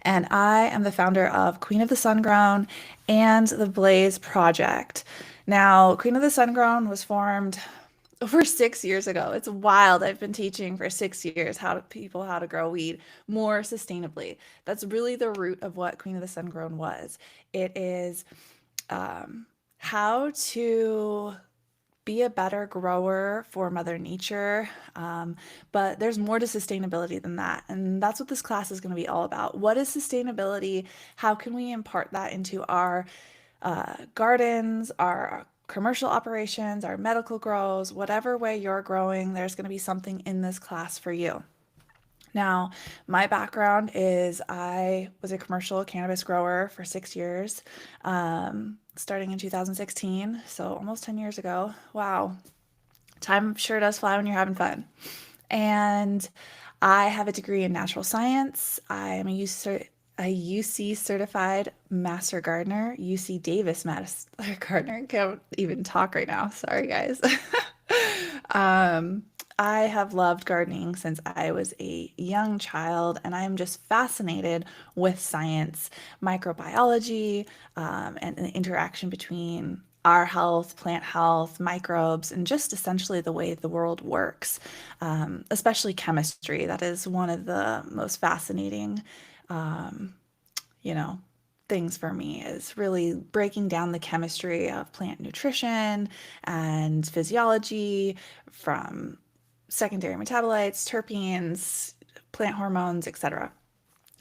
and I am the founder of Queen of the Sungrown and the Blaze Project. Now, Queen of the Sungrown was formed over 6 years ago. It's wild. I've been teaching for 6 years how to grow weed more sustainably. That's really the root of what Queen of the Sungrown was. It is how to be a better grower for Mother Nature. But there's more to sustainability than that. And that's what this class is going to be all about. What is sustainability? How can we impart that into our gardens, our commercial operations, our medical grows, whatever way you're growing, there's going to be something in this class for you. Now, my background is I was a commercial cannabis grower for 6 years, starting in 2016, so almost 10 years ago. Wow, time sure does fly when you're having fun. And I have a degree in natural science. I am a UC certified master gardener, UC Davis master gardener. Can't even talk right now. Sorry, guys. Um, I have loved gardening since I was a young child, and I'm just fascinated with science, microbiology, and the interaction between our health, plant health, microbes, and just essentially the way the world works, especially chemistry. That is one of the most fascinating, um, you know, things for me is really breaking down the chemistry of plant nutrition and physiology from secondary metabolites, terpenes, plant hormones, etc.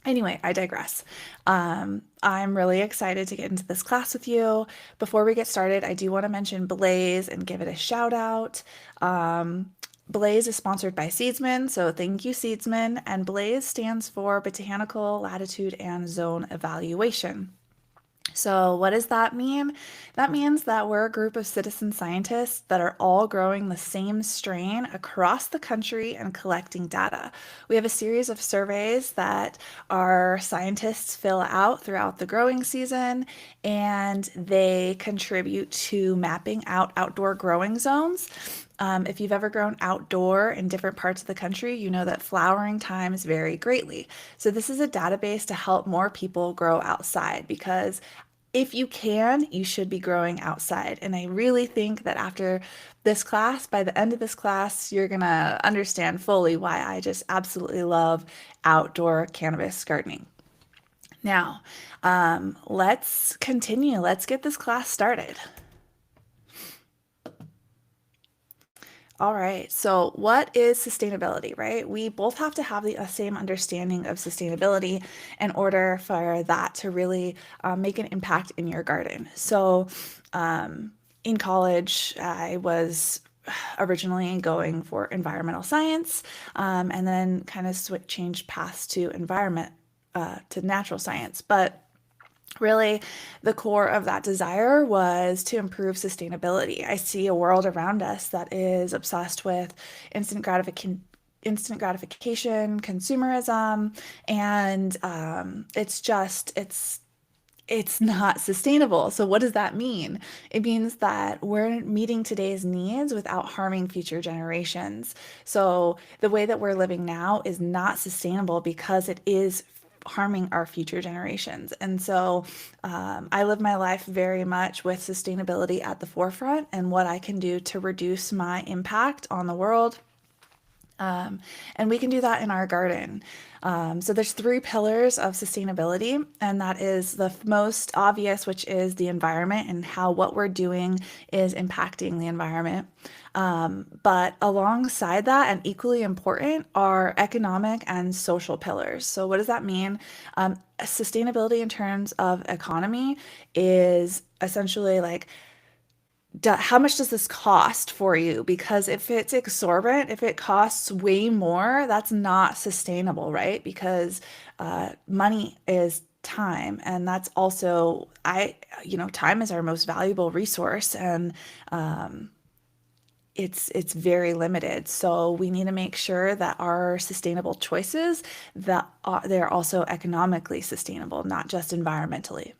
Anyway, I digress. I'm really excited to get into this class with you. Before we get started, I do want to mention Blaze and give it a shout out. Blaze is sponsored by Seedsman, so thank you, Seedsman. And Blaze stands for Botanical Latitude and Zone Evaluation. So, what does that mean? That means that we're a group of citizen scientists that are all growing the same strain across the country and collecting data. We have a series of surveys that our scientists fill out throughout the growing season, and they contribute to mapping out outdoor growing zones. If you've ever grown outdoor in different parts of the country, you know that flowering times vary greatly. So, this is a database to help more people grow outside because if you can, you should be growing outside. And I really think that after this class, by the end of this class, you're going to understand fully why I just absolutely love outdoor cannabis gardening. Now, let's continue. Let's get this class started. All right. So, what is sustainability, right? We both have to have the same understanding of sustainability in order for that to really make an impact in your garden. So, in college, I was originally going for environmental science, and then kind of changed paths to to natural science. But really, the core of that desire was to improve sustainability. I see a world around us that is obsessed with instant gratification. Instant gratification, consumerism, and it's not sustainable. So what does that mean? It means that we're meeting today's needs without harming future generations. So the way that we're living now is not sustainable because it is harming our future generations. And so I live my life very much with sustainability at the forefront and what I can do to reduce my impact on the world, and we can do that in our garden. So there's three pillars of sustainability, and that is the most obvious, which is the environment and how what we're doing is impacting the environment. But alongside that, and equally important, are economic and social pillars. So what does that mean? Sustainability in terms of economy is essentially like how much does this cost for you? Because if it's exorbitant, if it costs way more, that's not sustainable, right? Because money is time, and that's also time is our most valuable resource, and it's very limited. So we need to make sure that our sustainable choices that they're also economically sustainable, not just environmentally.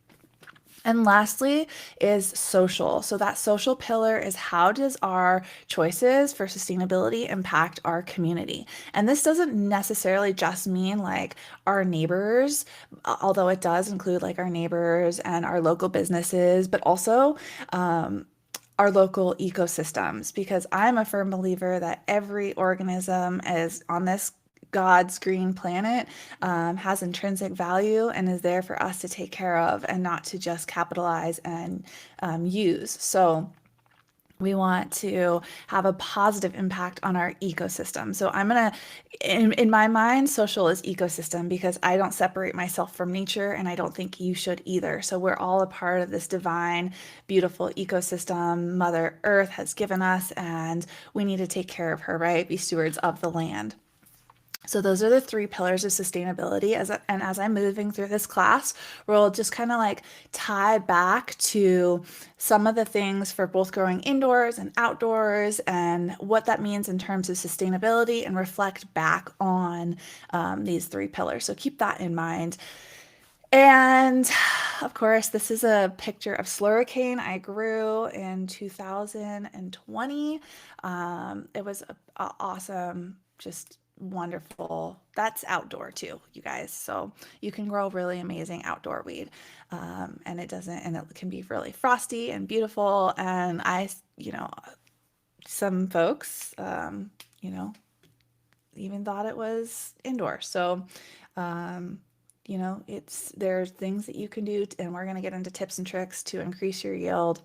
And lastly is social. So that social pillar is how does our choices for sustainability impact our community? And this doesn't necessarily just mean like our neighbors, although it does include like our neighbors and our local businesses, but also our local ecosystems, because I'm a firm believer that every organism is on this God's green planet, has intrinsic value and is there for us to take care of and not to just capitalize and use. So we want to have a positive impact on our ecosystem. So I'm gonna, in my mind, social is ecosystem because I don't separate myself from nature and I don't think you should either. So we're all a part of this divine, beautiful ecosystem Mother Earth has given us, and we need to take care of her, right? Be stewards of the land. So those are the three pillars of sustainability. And as I'm moving through this class, we'll just kind of like tie back to some of the things for both growing indoors and outdoors and what that means in terms of sustainability and reflect back on these three pillars. So keep that in mind. And of course, this is a picture of slurricane I grew in 2020. It was awesome, just wonderful. That's outdoor too, you guys. So you can grow really amazing outdoor weed. And it doesn't, and it can be really frosty and beautiful. And some folks, you know, even thought it was indoor. So, um, there's things that you can do, and we're going to get into tips and tricks to increase your yield,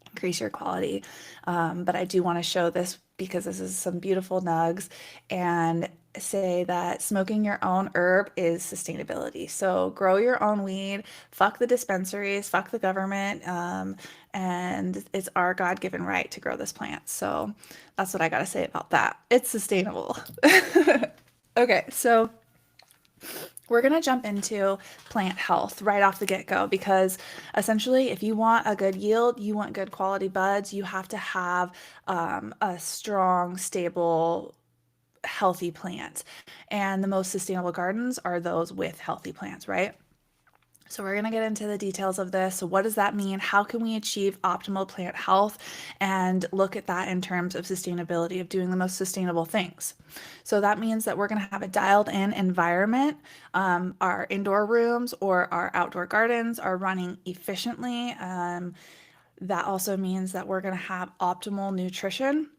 increase your quality. But I do want to show this because this is some beautiful nugs and say that smoking your own herb is sustainability. So grow your own weed, fuck the dispensaries, fuck the government, and it's our God-given right to grow this plant. So that's what I got to say about that. It's sustainable. Okay, so we're going to jump into plant health right off the get-go because essentially, if you want a good yield, you want good quality buds, you have to have a strong, stable, healthy plant. And the most sustainable gardens are those with healthy plants, right? So we're going to get into the details of this. So what does that mean? How can we achieve optimal plant health and look at that in terms of sustainability of doing the most sustainable things? So that means that we're going to have a dialed in environment. Our indoor rooms or our outdoor gardens are running efficiently. That also means that we're going to have optimal nutrition.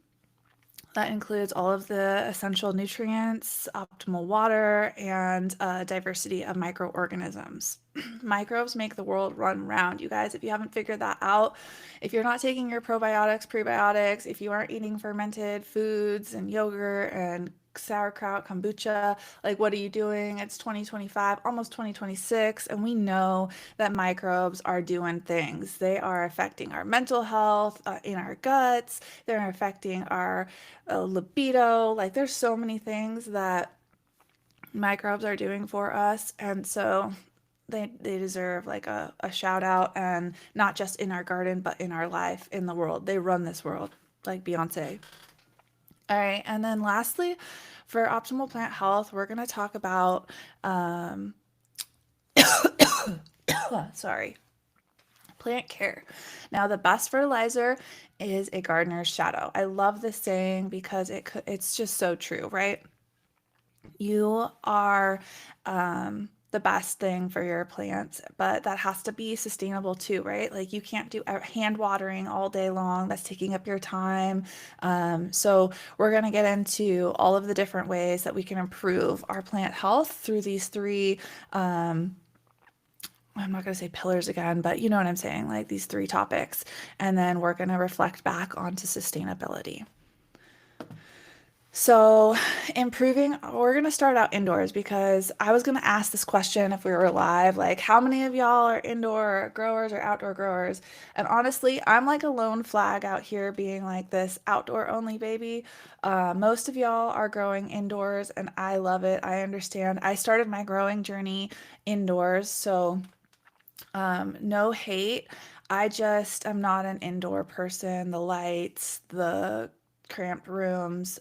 That includes all of the essential nutrients, optimal water, and a diversity of microorganisms. Microbes make the world run round, you guys. If you haven't figured that out, if you're not taking your probiotics, prebiotics, if you aren't eating fermented foods and yogurt and sauerkraut, kombucha, like what are you doing? It's 2025, almost 2026, and we know that microbes are doing things. They are affecting our mental health, in our guts, they're affecting our libido. Like there's so many things that microbes are doing for us, and so they deserve like a shout out, and not just in our garden but in our life, in the world. They run this world like Beyonce. All right, and then lastly, for optimal plant health, we're going to talk about sorry, plant care. Now, the best fertilizer is a gardener's shadow. I love this saying because it's just so true, right? You are the best thing for your plants, but that has to be sustainable too, right? Like you can't do hand watering all day long. That's taking up your time. So we're going to get into all of the different ways that we can improve our plant health through these three. I'm not going to say pillars again, but you know what I'm saying, like these three topics. And then we're going to reflect back onto sustainability. So, we're going to start out indoors because I was going to ask this question if we were live, like, how many of y'all are indoor growers or outdoor growers? And honestly, I'm like a lone flag out here being like this outdoor only baby. Most of y'all are growing indoors, and I love it. I understand. I started my growing journey indoors, so no hate. I just am not an indoor person. The lights, the cramped rooms,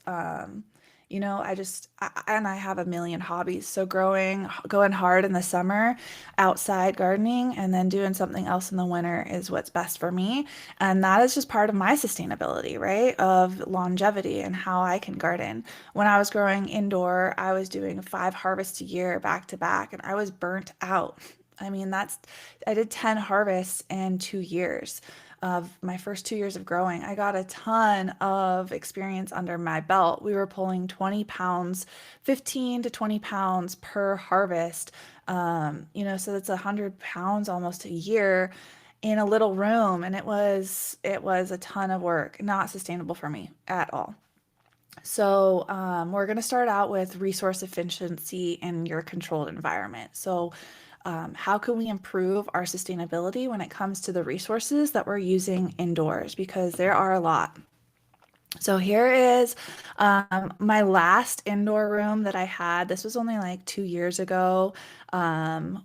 And I have a million hobbies. So going hard in the summer, outside gardening, and then doing something else in the winter is what's best for me. And that is just part of my sustainability, right? Of longevity and how I can garden. When I was growing indoor, I was doing 5 harvests a year back to back, and I was burnt out. I mean, I did 10 harvests in 2 years of my first 2 years of growing. I got a ton of experience under my belt. We were pulling 20 pounds, 15 to 20 pounds per harvest. So that's 100 pounds almost a year in a little room. And it was a ton of work, not sustainable for me at all. So, we're going to start out with resource efficiency in your controlled environment. So, how can we improve our sustainability when it comes to the resources that we're using indoors? Because there are a lot. So here is my last indoor room that I had. This was only like 2 years ago.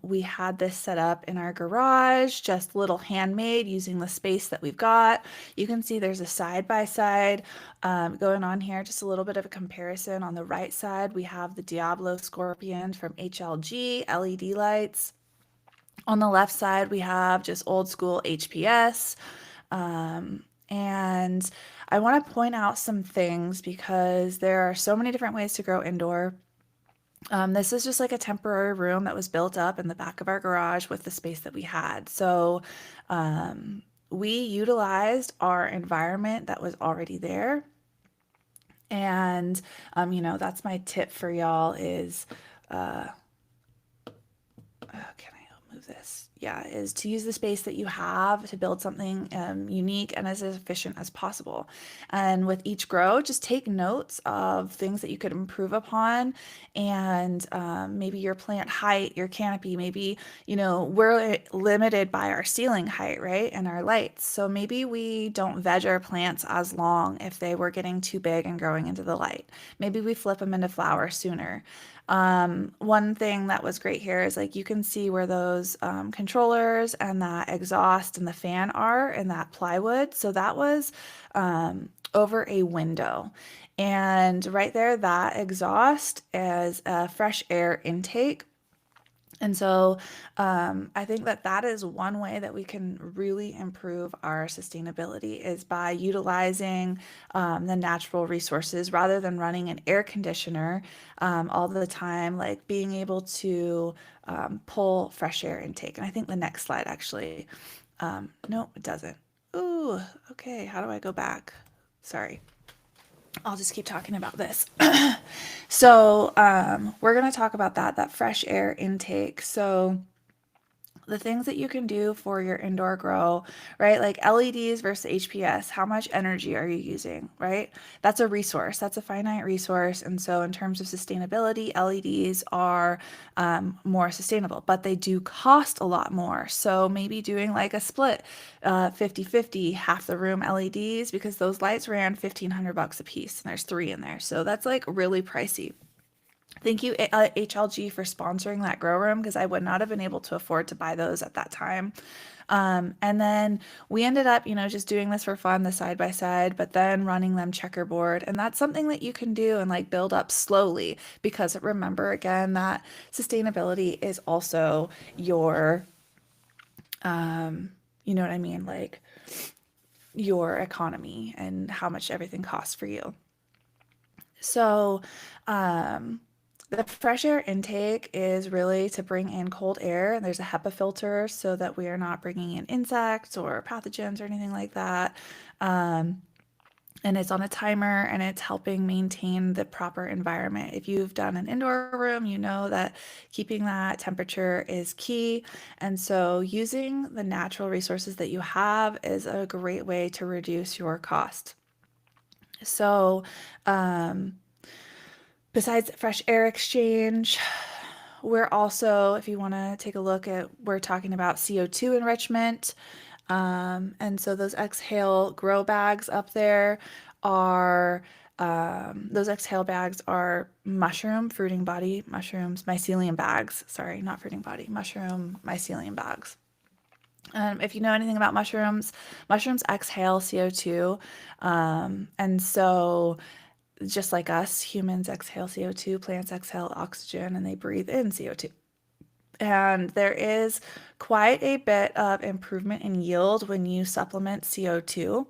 We had this set up in our garage, just little handmade using the space that we've got. You can see there's a side by side going on here, just a little bit of a comparison. On the right side, we have the Diablo Scorpion from HLG LED lights. On the left side, we have just old school HPS. And I want to point out some things because there are so many different ways to grow indoor. This is just like a temporary room that was built up in the back of our garage with the space that we had. So we utilized our environment that was already there. And, that's my tip for y'all is can I move this? Yeah, is to use the space that you have to build something unique and as efficient as possible. And with each grow, just take notes of things that you could improve upon, and maybe your plant height, your canopy. Maybe, we're limited by our ceiling height, right? And our lights. So maybe we don't veg our plants as long if they were getting too big and growing into the light. Maybe we flip them into flower sooner. One thing that was great here is like you can see where those controllers and that exhaust and the fan are in that plywood. So that was over a window. And right there, that exhaust is a fresh air intake. And so I think that that is one way that we can really improve our sustainability is by utilizing the natural resources rather than running an air conditioner all the time, like being able to pull fresh air intake. And I think the next slide actually, no, it doesn't. Ooh, okay, how do I go back? Sorry. I'll just keep talking about this. So, we're going to talk about that fresh air intake. So, the things that you can do for your indoor grow, right? Like LEDs versus HPS, how much energy are you using, right? That's a resource, that's a finite resource. And so, in terms of sustainability, LEDs are more sustainable, but they do cost a lot more. So, maybe doing like a split 50/50, half the room LEDs, because those lights ran 1,500 bucks a piece, and there's three in there. So, that's like really pricey. Thank you, HLG, for sponsoring that grow room because I would not have been able to afford to buy those at that time. And then we ended up, just doing this for fun, the side by side, but then running them checkerboard. And that's something that you can do and like build up slowly because remember, again, that sustainability is also your, you know what I mean? Like your economy and how much everything costs for you. So, um, the fresh air intake is really to bring in cold air, and there's a HEPA filter so that we are not bringing in insects or pathogens or anything like that. Um, and it's on a timer and it's helping maintain the proper environment. If you've done an indoor room, you know that keeping that temperature is key. And so using the natural resources that you have is a great way to reduce your cost. So, um, besides fresh air exchange, we're also, if you want to take a look at, we're talking about CO2 enrichment. And so those exhale grow bags up there are, those exhale bags are mushroom fruiting body mushrooms, mycelium bags. Sorry, not fruiting body, mushroom mycelium bags. If you know anything about mushrooms, mushrooms exhale CO2. And so just like us, humans exhale CO2, plants exhale oxygen, and they breathe in CO2. And there is quite a bit of improvement in yield when you supplement CO2.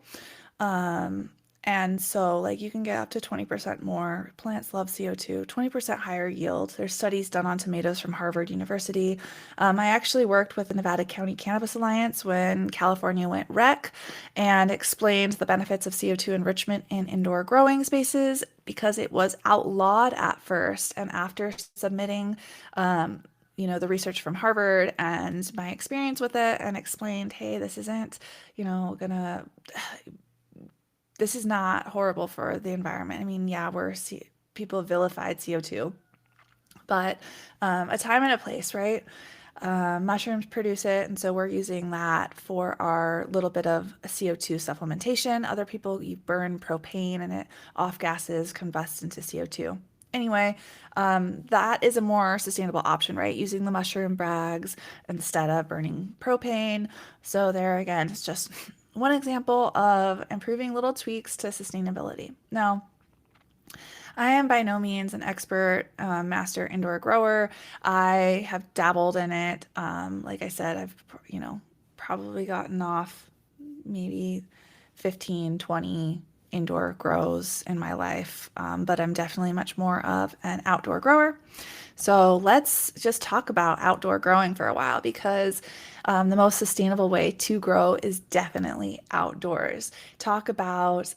Um, and so, like, you can get up to 20% more. Plants love CO2, 20% higher yield. There's studies done on tomatoes from Harvard University. I actually worked with the Nevada County Cannabis Alliance when California went rec and explained the benefits of CO2 enrichment in indoor growing spaces because it was outlawed at first. And after submitting, the research from Harvard and my experience with it and explained, hey, this isn't, gonna this is not horrible for the environment. I mean, yeah, people vilified CO2, but a time and a place, right? Mushrooms produce it, and so we're using that for our little bit of CO2 supplementation. Other people, you burn propane and it off gases combust into CO2. Anyway, that is a more sustainable option, right? Using the mushroom bags instead of burning propane. So, there again, it's just one example of improving little tweaks to sustainability. Now, I am by no means an expert master indoor grower. I have dabbled in it. Like I said, I've, probably gotten off maybe 15, 20 indoor grows in my life, but I'm definitely much more of an outdoor grower. So let's just talk about outdoor growing for a while because the most sustainable way to grow is definitely outdoors. Talk about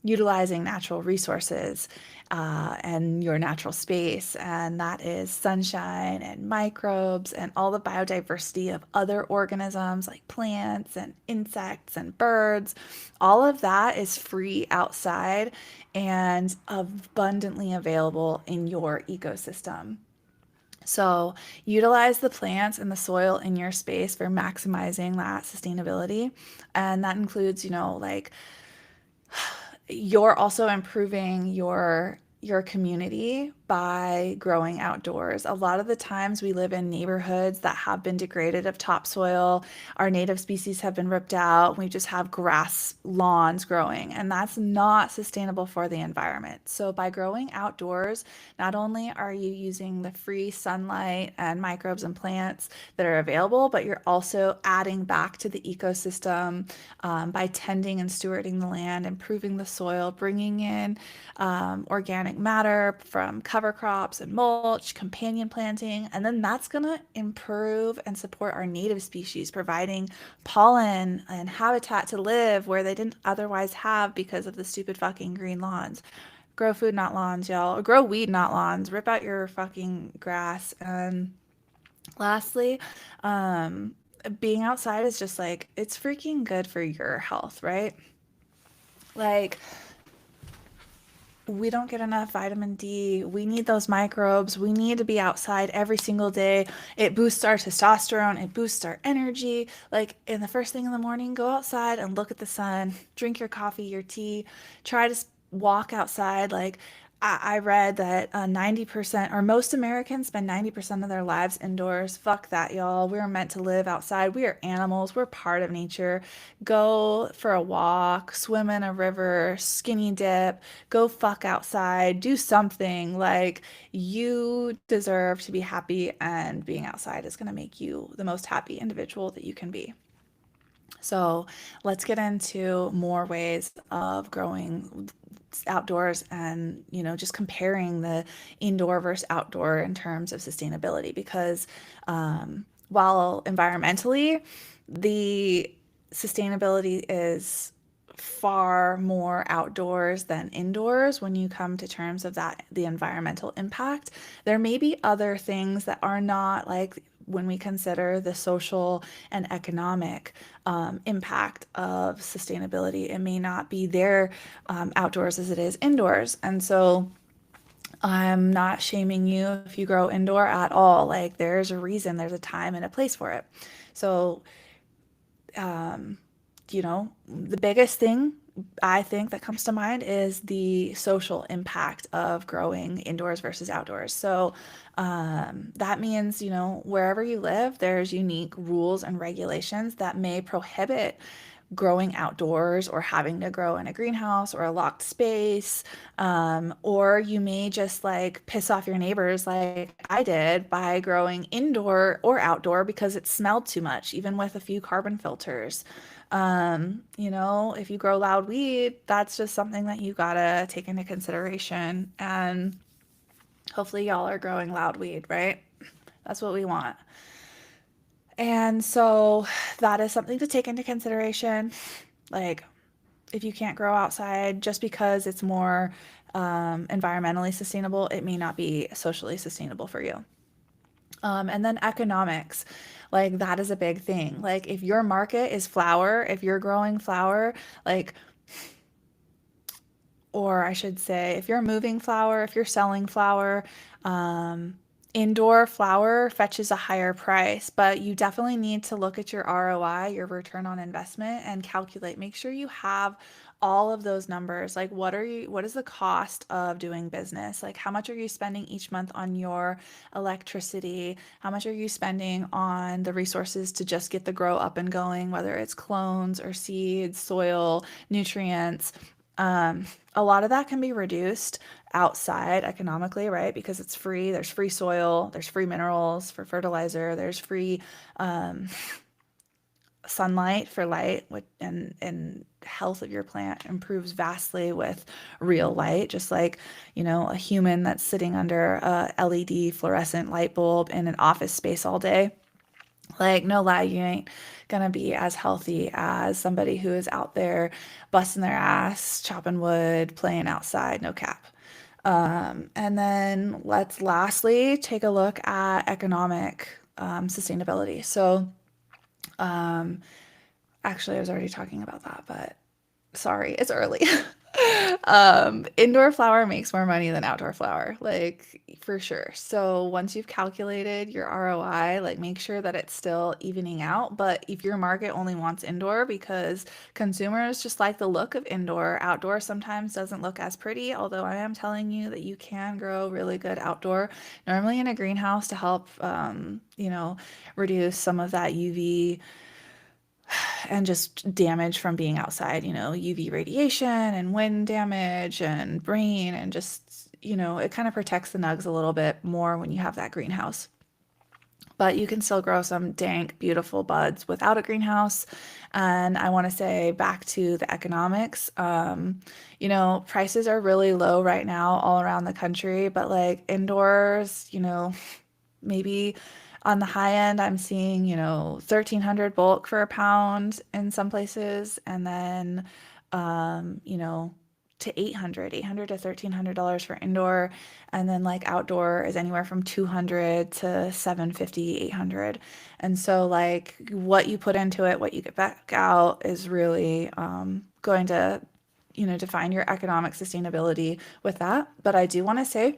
utilizing natural resources and your natural space, and that is sunshine and microbes and all the biodiversity of other organisms like plants and insects and birds. All of that is free outside and abundantly available in your ecosystem. So, utilize the plants and the soil in your space for maximizing that sustainability. And that includes, like you're also improving your community by growing outdoors. A lot of the times we live in neighborhoods that have been degraded of topsoil. Our native species have been ripped out. We just have grass lawns growing, and that's not sustainable for the environment. So by growing outdoors, not only are you using the free sunlight and microbes and plants that are available, but you're also adding back to the ecosystem by tending and stewarding the land, improving the soil, bringing in organic matter from cover crops and mulch, companion planting, and then that's going to improve and support our native species, providing pollen and habitat to live where they didn't otherwise have because of the stupid fucking green lawns. Grow food, not lawns, y'all. Or grow weed, not lawns. Rip out your fucking grass. And lastly, um, being outside is just like, it's freaking good for your health, right? Like, we don't get enough vitamin D. We need those microbes. We need to be outside every single day. It boosts our testosterone, it boosts our energy. Like in the first thing in the morning, go outside and look at the sun, drink your coffee, your tea, try to walk outside. Like I read that 90% or most Americans spend 90% of their lives indoors. Fuck that, y'all. We're meant to live outside. We are animals. We're part of nature. Go for a walk, swim in a river, skinny dip, go fuck outside, do something. Like you deserve to be happy, and being outside is going to make you the most happy individual that you can be. So let's get into more ways of growing outdoors and, just comparing the indoor versus outdoor in terms of sustainability. Because while environmentally, the sustainability is far more outdoors than indoors when you come to terms of that, the environmental impact. There may be other things that are not like when we consider the social and economic impact of sustainability. It may not be there outdoors as it is indoors. And so I'm not shaming you if you grow indoor at all. Like there's a reason, there's a time and a place for it. So the biggest thing I think that comes to mind is the social impact of growing indoors versus outdoors. So that means, wherever you live, there's unique rules and regulations that may prohibit growing outdoors or having to grow in a greenhouse or a locked space. Or you may just like piss off your neighbors like I did by growing indoor or outdoor because it smelled too much, even with a few carbon filters. If you grow loud weed, that's just something that you gotta take into consideration. And hopefully, y'all are growing loud weed, right? That's what we want. And so that is something to take into consideration. Like, if you can't grow outside just because it's more environmentally sustainable, it may not be socially sustainable for you. And then economics, like that is a big thing. Like, if your market is flower, if you're growing flower, like, or I should say, if you're moving flower, if you're selling flower, um, indoor flower fetches a higher price, but you definitely need to look at your ROI, your return on investment, and calculate. Make sure you have all of those numbers. Like, what is the cost of doing business? Like, how much are you spending each month on your electricity? How much are you spending on the resources to just get the grow up and going, whether it's clones or seeds, soil, nutrients? A lot of that can be reduced outside economically, right? Because it's free. There's free soil, there's free minerals for fertilizer, there's free um, sunlight for light, and health of your plant improves vastly with real light. Just like a human that's sitting under a LED fluorescent light bulb in an office space all day. Like, no lie, you ain't gonna be as healthy as somebody who is out there busting their ass, chopping wood, playing outside, no cap. And then let's lastly take a look at economic sustainability. So, um, actually, I was already talking about that, but sorry, it's early. Indoor flower makes more money than outdoor flower, like for sure. So once you've calculated your ROI, like make sure that it's still evening out. But if your market only wants indoor because consumers just like the look of indoor, outdoor sometimes doesn't look as pretty. Although I am telling you that you can grow really good outdoor, normally in a greenhouse to help, reduce some of that UV and just damage from being outside, UV radiation and wind damage and brain, and just, it kind of protects the nugs a little bit more when you have that greenhouse. But you can still grow some dank, beautiful buds without a greenhouse. And I want to say back to the economics, prices are really low right now all around the country, but like indoors, maybe on the high end, I'm seeing, 1,300 bulk for a pound in some places, and then, to 800 to $1,300 for indoor, and then like outdoor is anywhere from 200 to 750, 800. And so like what you put into it, what you get back out is really going to, define your economic sustainability with that. But I do want to say,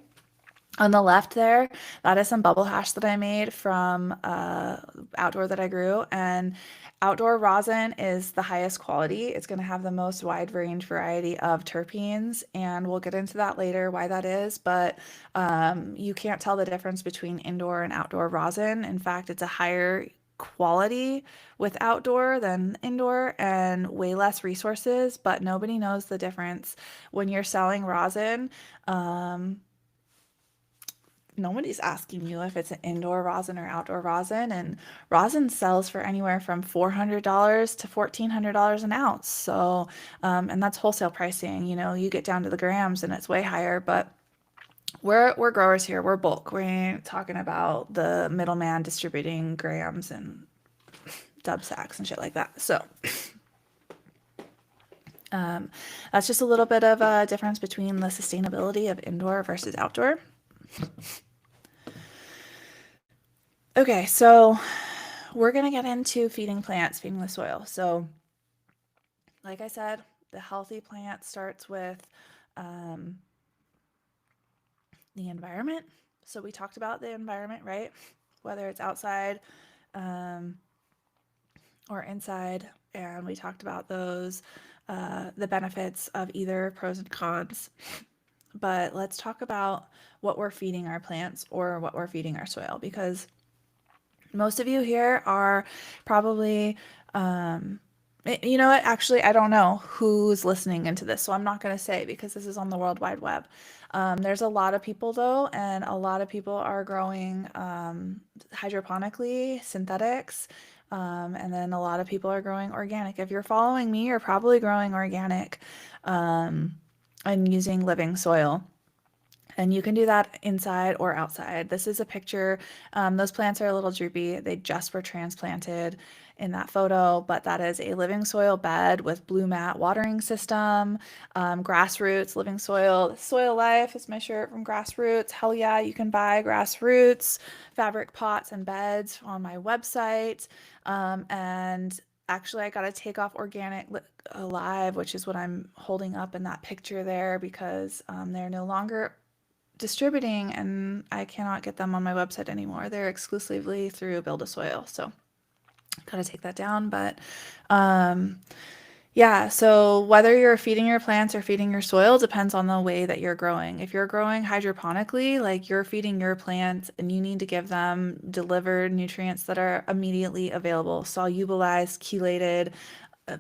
on the left there, that is some bubble hash that I made from outdoor that I grew. And outdoor rosin is the highest quality. It's going to have the most wide range variety of terpenes. And we'll get into that later, why that is. But you can't tell the difference between indoor and outdoor rosin. In fact, it's a higher quality with outdoor than indoor and way less resources, but nobody knows the difference when you're selling rosin. Um, Nobody's asking you if it's an indoor rosin or outdoor rosin, and rosin sells for anywhere from $400 to $1,400 an ounce. So, and that's wholesale pricing. You get down to the grams and it's way higher, but we're growers here. We're bulk. We ain't talking about the middleman distributing grams and dub sacks and shit like that. So, um, that's just a little bit of a difference between the sustainability of indoor versus outdoor. Okay, so we're going to get into feeding plants, feeding the soil. So, like I said, the healthy plant starts with um, the environment. So, we talked about the environment, right? Whether it's outside um, or inside. And we talked about the benefits of either, pros and cons. But let's talk about what we're feeding our plants or what we're feeding our soil, because most of you here are probably You know what? Actually, I don't know who's listening into this, so I'm not going to say because this is on the World Wide Web. There's a lot of people though, and a lot of people are growing hydroponically, synthetics, and then a lot of people are growing organic. If you're following me, you're probably growing organic um, and using living soil. And you can do that inside or outside. This is a picture. Those plants are a little droopy. They just were transplanted in that photo, but that is a living soil bed with blue mat watering system, grassroots living soil. Soil Life is my shirt from Grassroots. Hell yeah, you can buy Grassroots fabric pots and beds on my website. And actually, I got to take off Organic Alive, which is what I'm holding up in that picture there because they're no longer distributing and I cannot get them on my website anymore. They're exclusively through Build a Soil. So gotta take that down. But um, yeah, so whether you're feeding your plants or feeding your soil depends on the way that you're growing. If you're growing hydroponically, like you're feeding your plants and you need to give them delivered nutrients that are immediately available, solubilized, chelated,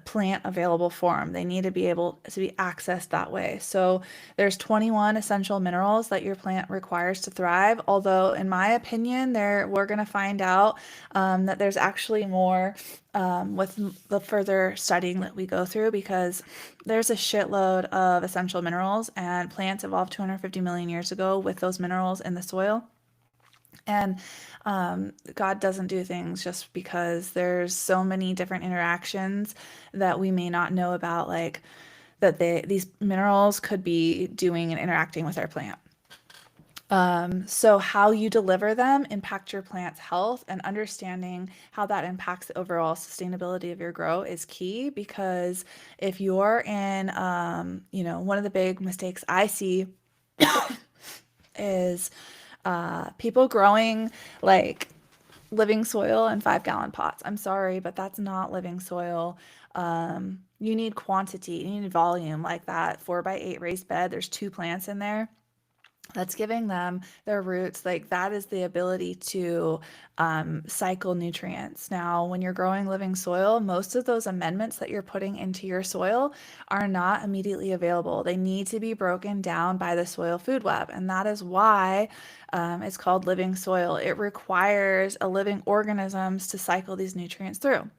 plant available form. They need to be able to be accessed that way. So there's 21 essential minerals that your plant requires to thrive. Although, in my opinion, there we're going to find out that there's actually more with the further studying that we go through because there's a shitload of essential minerals, and plants evolved 250 million years ago with those minerals in the soil. And God doesn't do things just because there's so many different interactions that we may not know about, like that these minerals could be doing and interacting with our plant. So how you deliver them impact your plant's health, and understanding how that impacts the overall sustainability of your grow is key because if you're in, one of the big mistakes I see is people growing like living soil in 5 gallon pots. I'm sorry, but that's not living soil. You need quantity, you need volume like that 4x8 raised bed. There's two plants in there. That's giving them their roots. Like that is the ability to cycle nutrients. Now, when you're growing living soil, most of those amendments that you're putting into your soil are not immediately available. They need to be broken down by the soil food web. And that is why it's called living soil. It requires a living organisms to cycle these nutrients through.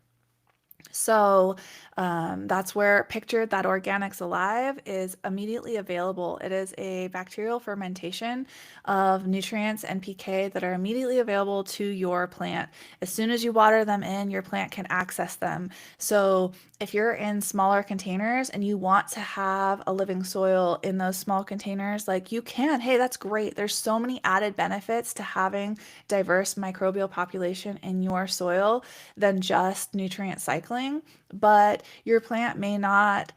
So that's where pictured that Organics Alive is immediately available. It is a bacterial fermentation of nutrients and PK that are immediately available to your plant. As soon as you water them in, your plant can access them. So if you're in smaller containers and you want to have a living soil in those small containers, like you can, hey, that's great. There's so many added benefits to having diverse microbial population in your soil than just nutrient cycling, but your plant may not,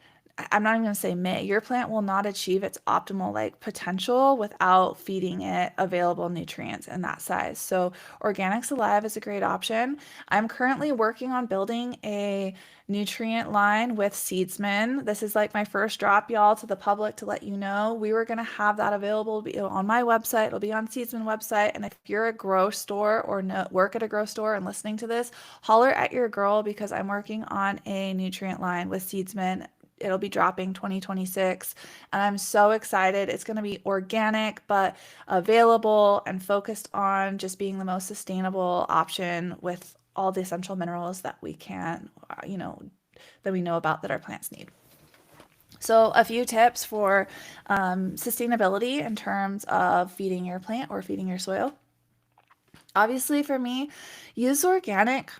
I'm not even going to say may, your plant will not achieve its optimal like potential without feeding it available nutrients in that size. So Organics Alive is a great option. I'm currently working on building a nutrient line with Seedsman. This is like my first drop, y'all, to the public to let you know. We were going to have that available on my website. It'll be on Seedsman website. And if you're a grow store or work at a grow store and listening to this, holler at your girl because I'm working on a nutrient line with Seedsman. It'll be dropping 2026 and I'm so excited. It's going to be organic but available and focused on just being the most sustainable option with all the essential minerals that we can, that we know about that our plants need. So, a few tips for sustainability in terms of feeding your plant or feeding your soil. Obviously, for me, use organic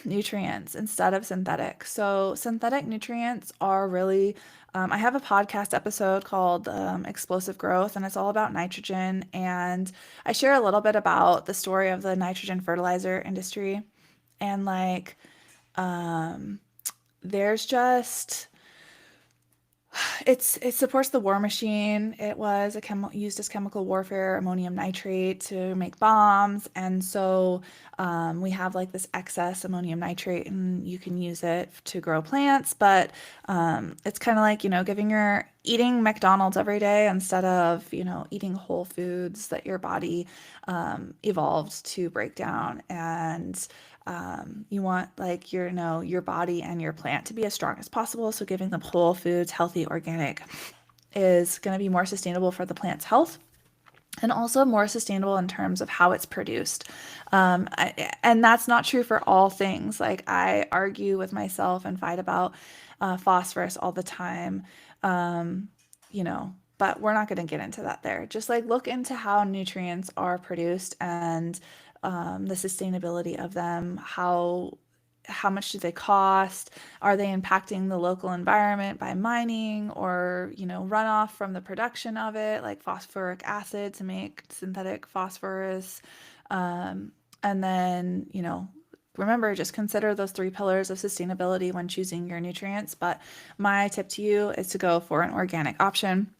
nutrients instead of synthetic. So, synthetic nutrients are really, I have a podcast episode called Explosive Growth, and it's all about nitrogen. And I share a little bit about the story of the nitrogen fertilizer industry. And like, there's just it supports the war machine. It was used as chemical warfare, ammonium nitrate to make bombs, and so we have like this excess ammonium nitrate, and you can use it to grow plants. But it's kind of like giving your eating McDonald's every day instead of, eating whole foods that your body evolved to break down. And you want like your body and your plant to be as strong as possible. So giving them whole foods, healthy, organic is going to be more sustainable for the plant's health and also more sustainable in terms of how it's produced. And that's not true for all things. Like I argue with myself and fight about phosphorus all the time, but we're not going to get into that there. Just like look into how nutrients are produced and the sustainability of them, how much do they cost? Are they impacting the local environment by mining or, runoff from the production of it, like phosphoric acid to make synthetic phosphorus? And then, remember, just consider those three pillars of sustainability when choosing your nutrients. But my tip to you is to go for an organic option.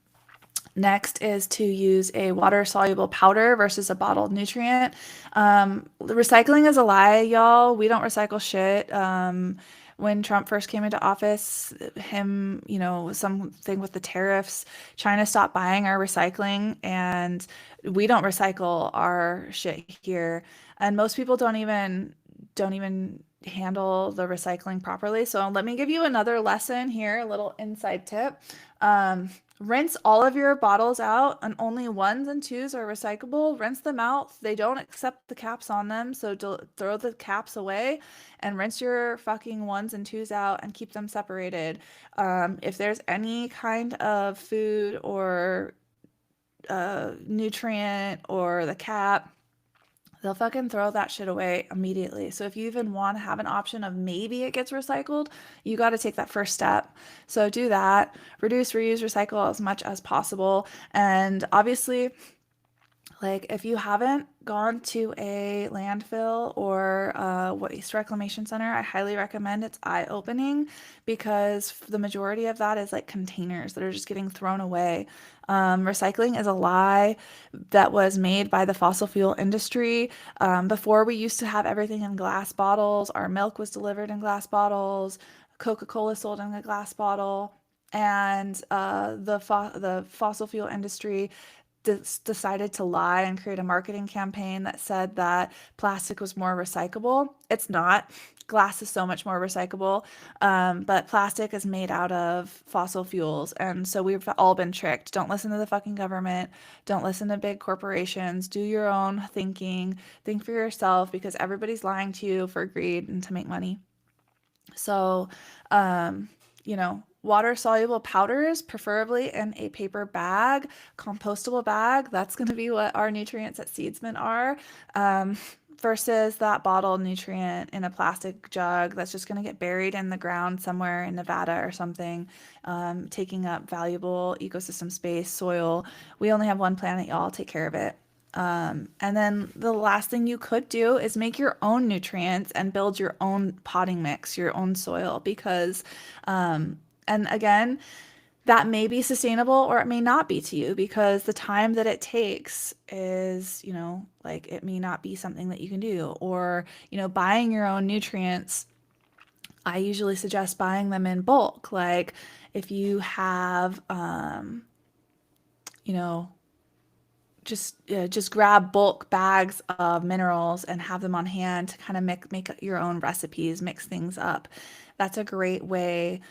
Next is to use a water soluble powder versus a bottled nutrient. Recycling is a lie, y'all. We don't recycle shit. When Trump first came into office, something with the tariffs, China stopped buying our recycling, and we don't recycle our shit here. And most people don't even handle the recycling properly. So let me give you another lesson here, a little inside tip. Um, Rinse all of your bottles out, and only ones and twos are recyclable. Rinse them out. They don't accept the caps on them, so throw the caps away and rinse your fucking ones and twos out and keep them separated. If there's any kind of food or nutrient or the cap, they'll fucking throw that shit away immediately. So if you even want to have an option of maybe it gets recycled, you got to take that first step. So do that. Reduce, reuse, recycle as much as possible. And obviously, like, if you haven't gone to a landfill or a waste reclamation center, I highly recommend. It's eye-opening because the majority of that is like containers that are just getting thrown away. Recycling is a lie that was made by the fossil fuel industry. Before, we used to have everything in glass bottles. Our milk was delivered in glass bottles. Coca-Cola sold in a glass bottle. And the fossil fuel industry decided to lie and create a marketing campaign that said that plastic was more recyclable. It's not. Glass is so much more recyclable, but plastic is made out of fossil fuels. And so we've all been tricked. Don't listen to the fucking government. Don't listen to big corporations. Do your own thinking. Think for yourself because everybody's lying to you for greed and to make money. So, water soluble powders, preferably in a paper bag, compostable bag. That's going to be what our nutrients at Seedsman are. Um, Versus that bottled nutrient in a plastic jug that's just going to get buried in the ground somewhere in Nevada or something, taking up valuable ecosystem space, soil. We only have one planet, y'all. Take care of it. And then the last thing you could do is make your own nutrients and build your own potting mix, your own soil, because, and again, that may be sustainable or it may not be to you because the time that it takes is, like it may not be something that you can do. Or, buying your own nutrients, I usually suggest buying them in bulk. Like if you have, you know, just grab bulk bags of minerals and have them on hand to kind of make your own recipes, mix things up. That's a great way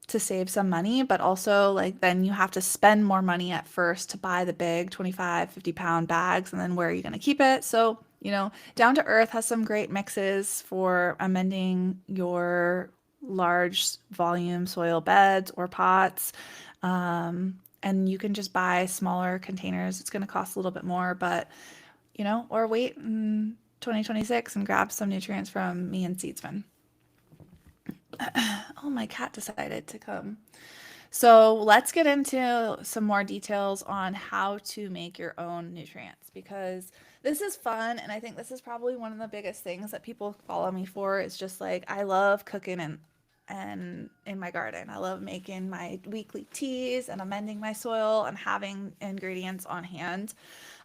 to save some money, but also like then you have to spend more money at first to buy the big 25, 50 pound bags, and then where are you going to keep it? So, Down to Earth has some great mixes for amending your large volume soil beds or pots. And you can just buy smaller containers. It's going to cost a little bit more, but or wait in 2026 and grab some nutrients from me and Seedsman. Oh, my cat decided to come. So let's get into some more details on how to make your own nutrients because this is fun. And I think this is probably one of the biggest things that people follow me for is just like, I love cooking and in my garden. I love making my weekly teas and amending my soil and having ingredients on hand.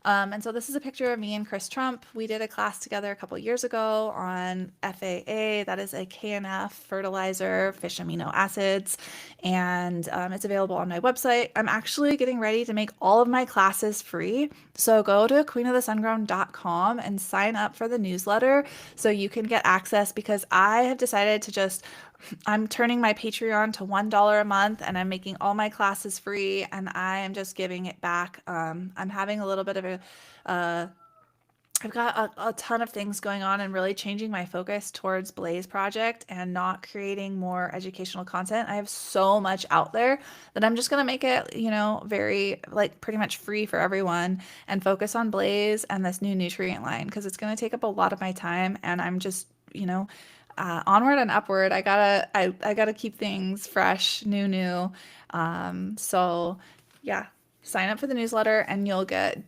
And so this is a picture of me and Chris Trump. We did a class together a couple years ago on FAA. That is a KNF fertilizer, fish amino acids, and it's available on my website. I'm actually getting ready to make all of my classes free. So go to queenofthesungrown.com and sign up for the newsletter so you can get access because I have decided to just I'm turning my Patreon to $1 a month and I'm making all my classes free and I am just giving it back. I'm having a little bit of uh, I've got a ton of things going on and really changing my focus towards Blaze Project and not creating more educational content. I have so much out there that I'm just going to make it, very like pretty much free for everyone and focus on Blaze and this new nutrient line because it's going to take up a lot of my time and I'm just, onward and upward. I gotta keep things fresh, new. So yeah, sign up for the newsletter and you'll get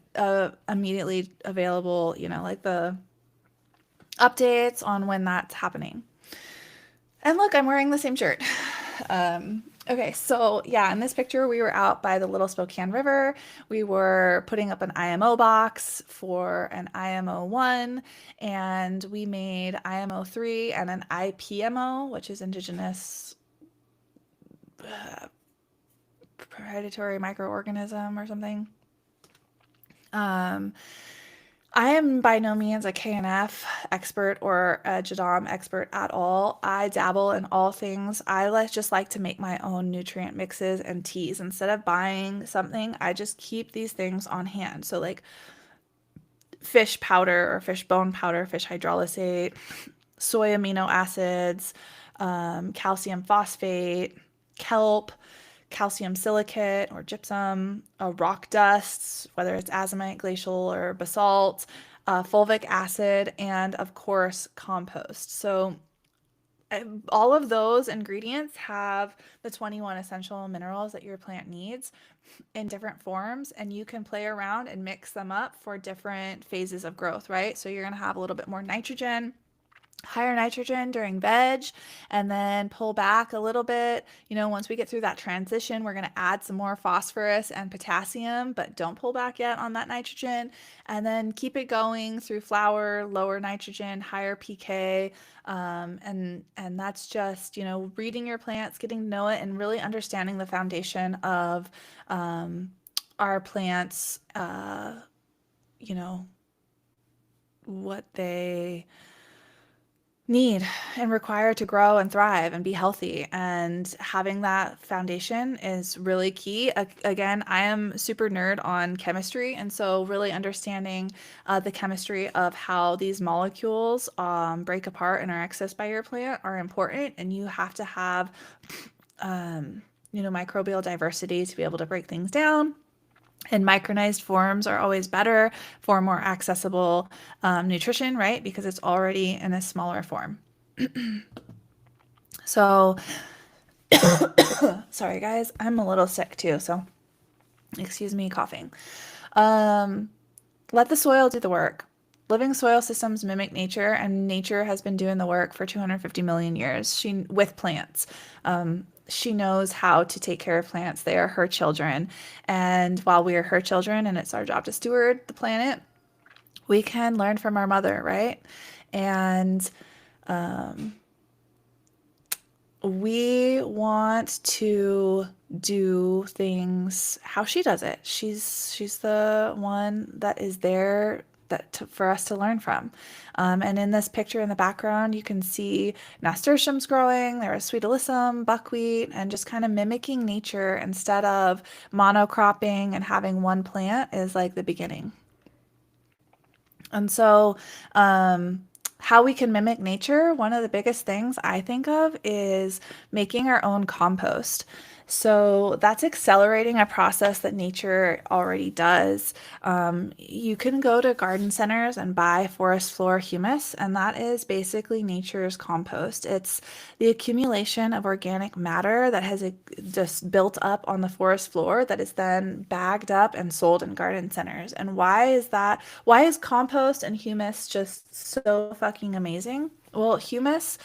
immediately available, like the updates on when that's happening. And look, I'm wearing the same shirt. Okay, so yeah, in this picture, we were out by the Little Spokane River. We were putting up an IMO box for an IMO 1, and we made IMO 3 and an IPMO, which is Indigenous Predatory Microorganism or something. Um, I am by no means a KNF expert or a Jadam expert at all. I dabble in all things. Just like to make my own nutrient mixes and teas. Instead of buying something, I just keep these things on hand. So like fish powder or fish bone powder, fish hydrolysate, soy amino acids, calcium phosphate, kelp, calcium silicate or gypsum, rock dusts, whether it's azomite, glacial, or basalt, fulvic acid, and of course, compost. So all of those ingredients have the 21 essential minerals that your plant needs in different forms, and you can play around and mix them up for different phases of growth, right? So you're going to have a little bit more nitrogen, higher nitrogen during veg and then pull back a little bit. Once we get through that transition, we're going to add some more phosphorus and potassium, but don't pull back yet on that nitrogen. And then keep it going through flower, lower nitrogen, higher pK. And that's just, reading your plants, getting to know it, and really understanding the foundation of our plants, you know, what they need and require to grow and thrive and be healthy. And having that foundation is really key. Again, I am super nerd on chemistry, and so really understanding the chemistry of how these molecules break apart and are accessed by your plant are important. And you have to have, microbial diversity to be able to break things down. And micronized forms are always better for more accessible nutrition, right? Because it's already in a smaller form. So, sorry guys, I'm a little sick too, so excuse me coughing. Um, Let the soil do the work. Living soil systems mimic nature, and nature has been doing the work for 250 million years. With plants. She knows how to take care of plants. They are her children. And while we are her children and it's our job to steward the planet, we can learn from our mother, right? And we want to do things how she does it. She's the one that is there for us to learn from. And in this picture in the background, you can see nasturtiums growing. There is sweet alyssum, buckwheat, and just kind of mimicking nature instead of monocropping and having one plant is like the beginning. And so, how we can mimic nature, one of the biggest things I think of is making our own compost. So that's accelerating a process that nature already does. You can go to garden centers and buy forest floor humus, and that is basically nature's compost. It's the accumulation of organic matter that has just built up on the forest floor that is then bagged up and sold in garden centers. And why is that? Why is compost and humus just so fucking amazing? Well, humus,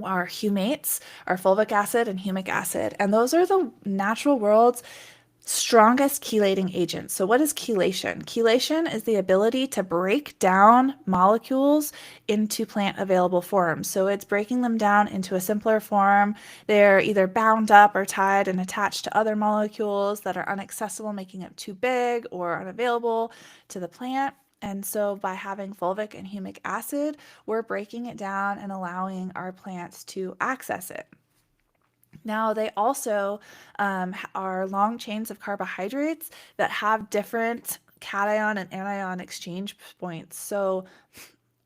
our humates are fulvic acid and humic acid, and those are the natural world's strongest chelating agent. So, what is chelation? Chelation is the ability to break down molecules into plant available forms. So, it's breaking them down into a simpler form. They're either bound up or tied and attached to other molecules that are inaccessible, making it too big or unavailable to the plant. And so, by having fulvic and humic acid, we're breaking it down and allowing our plants to access it. Now, they also are long chains of carbohydrates that have different cation and anion exchange points. So,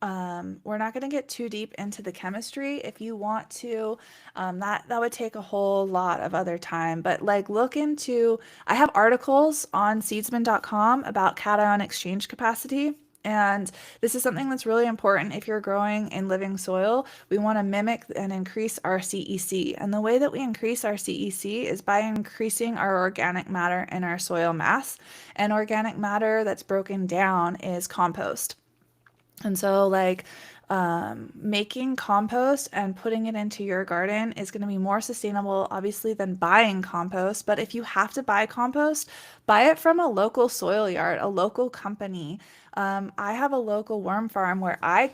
we're not going to get too deep into the chemistry. If you want to, that would take a whole lot of other time. But like, look into. I have articles on seedsman.com about cation exchange capacity. And this is something that's really important if you're growing in living soil. We want to mimic and increase our CEC. And the way that we increase our CEC is by increasing our organic matter in our soil mass. And organic matter that's broken down is compost. And so, like, making compost and putting it into your garden is going to be more sustainable, obviously, than buying compost. But if you have to buy compost, buy it from a local soil yard, a local company. I have a local worm farm where I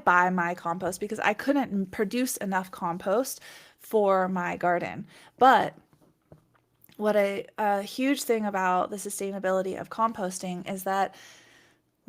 buy my compost because I couldn't produce enough compost for my garden. But a huge thing about the sustainability of composting is that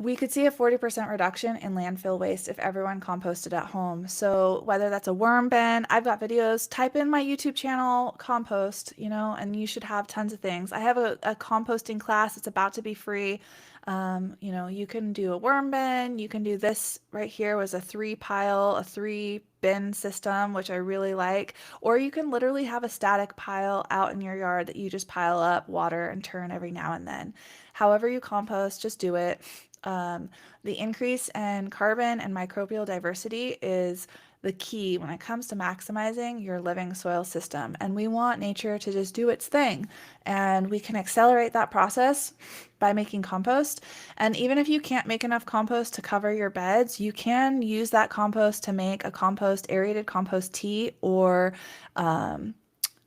we could see a 40% reduction in landfill waste if everyone composted at home. So, whether that's a worm bin, I've got videos. Type in my YouTube channel, compost, and you should have tons of things. I have a composting class, it's about to be free. You can do a worm bin. You can do this right here was a 3 bin system, which I really like. Or you can literally have a static pile out in your yard that you just pile up, water, and turn every now and then. However you compost, just do it. Um, the increase in carbon and microbial diversity is the key when it comes to maximizing your living soil system. And we want nature to just do its thing. And we can accelerate that process by making compost. And even if you can't make enough compost to cover your beds, you can use that compost to make a aerated compost tea or um,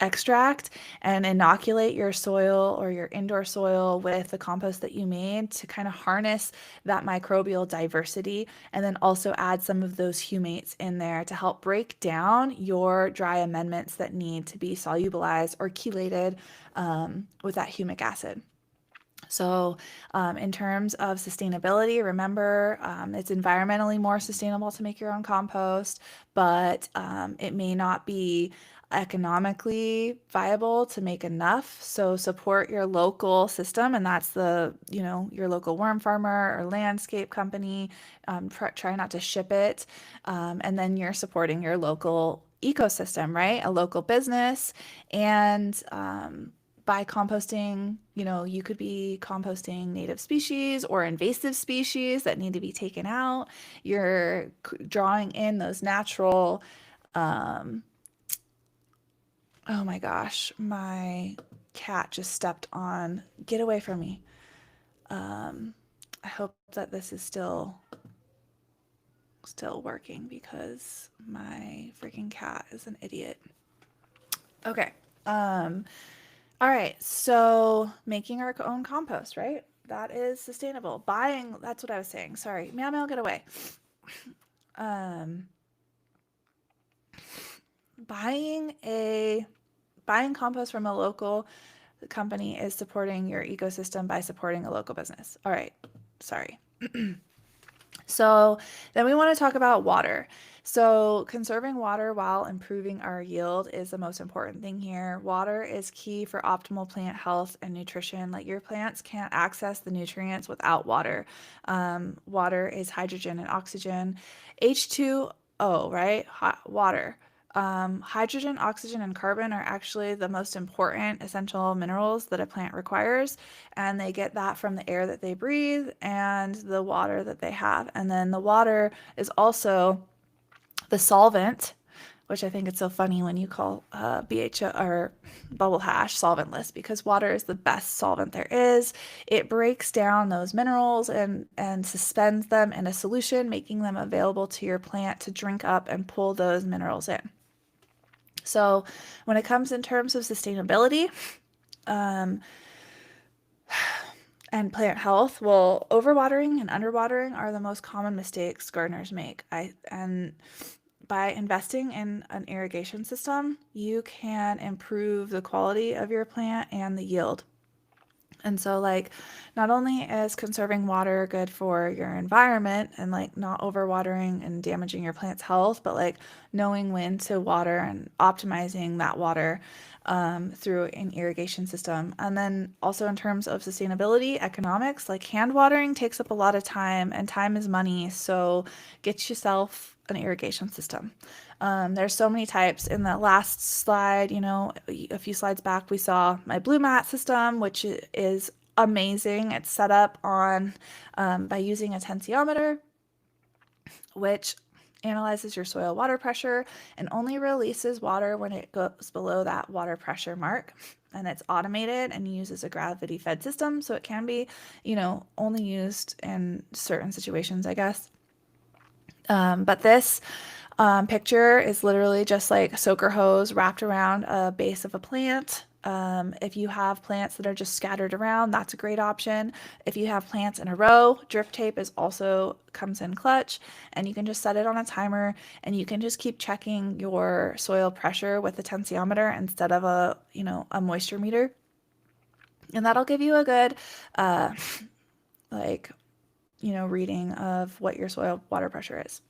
extract and inoculate your soil or your indoor soil with the compost that you made to kind of harness that microbial diversity, and then also add some of those humates in there to help break down your dry amendments that need to be solubilized or chelated with that humic acid. So, in terms of sustainability, remember it's environmentally more sustainable to make your own compost, but it may not be economically viable to make enough. So, support your local system, and that's your local worm farmer or landscape company. Try not to ship it. And then you're supporting your local ecosystem, right? A local business. And by composting, you could be composting native species or invasive species that need to be taken out. You're drawing in those natural, um, oh my gosh, my cat just stepped on. Get away from me. Um, I hope that this is still working because my freaking cat is an idiot. Okay. Um, All right, so making our own compost, right? That is sustainable. Buying, that's what I was saying. Sorry. Meow meow, get away. Um, buying a buying compost from a local company is supporting your ecosystem by supporting a local business. All right. Sorry. So then we want to talk about water. So conserving water while improving our yield is the most important thing here. Water is key for optimal plant health and nutrition. Like your plants can't access the nutrients without water. Water is hydrogen and oxygen. H2O, right? Water. Hydrogen, oxygen, and carbon are actually the most important essential minerals that a plant requires, and they get that from the air that they breathe and the water that they have. And then the water is also the solvent, which I think it's so funny when you call BHO or bubble hash solventless because water is the best solvent there is. It breaks down those minerals and suspends them in a solution, making them available to your plant to drink up and pull those minerals in. So, when it comes in terms of sustainability, And plant health. Well, overwatering and underwatering are the most common mistakes gardeners make. And by investing in an irrigation system, you can improve the quality of your plant and the yield. And so, like, not only is conserving water good for your environment and like not overwatering and damaging your plant's health, but like knowing when to water and optimizing that water through an irrigation system. And then also in terms of sustainability, economics, like hand watering takes up a lot of time and time is money. So get yourself an irrigation system. There's so many types. In the last slide, a few slides back, we saw my blue mat system, which is amazing. It's set up on by using a tensiometer, which analyzes your soil water pressure and only releases water when it goes below that water pressure mark. And it's automated and uses a gravity fed system, so it can be, only used in certain situations, I guess. But this picture is literally just like a soaker hose wrapped around a base of a plant. If you have plants that are just scattered around, that's a great option. If you have plants in a row, drip tape is also comes in clutch, and you can just set it on a timer and you can just keep checking your soil pressure with the tensiometer instead of a moisture meter. And that'll give you a good uh, like, reading of what your soil water pressure is.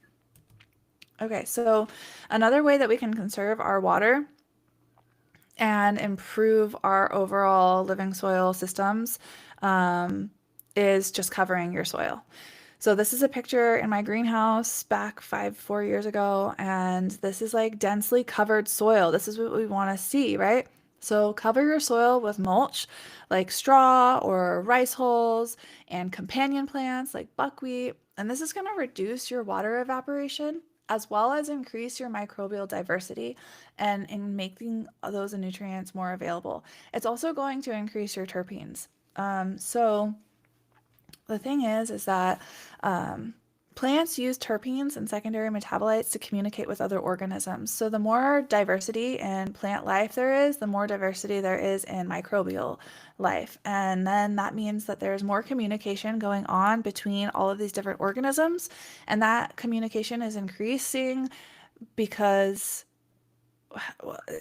Okay, so another way that we can conserve our water and improve our overall living soil systems um, is just covering your soil. So this is a picture in my greenhouse back 4 years ago, and this is like densely covered soil. This is what we want to see, right? So cover your soil with mulch, like straw or rice hulls, and companion plants like buckwheat. And this is going to reduce your water evaporation as well as increase your microbial diversity and in making those nutrients more available. It's also going to increase your terpenes. So the thing is that plants use terpenes and secondary metabolites to communicate with other organisms. So the more diversity in plant life there is, the more diversity there is in microbial life. And then that means that there's more communication going on between all of these different organisms. And that communication is increasing because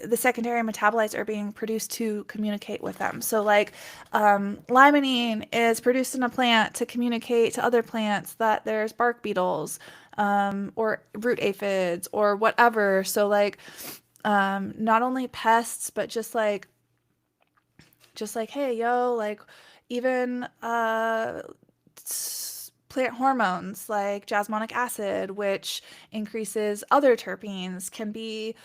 the secondary metabolites are being produced to communicate with them. So, like, limonene is produced in a plant to communicate to other plants that there's bark beetles or root aphids or whatever. So, like, not only pests, but just like, hey, yo, like, even plant hormones like jasmonic acid, which increases other terpenes, can be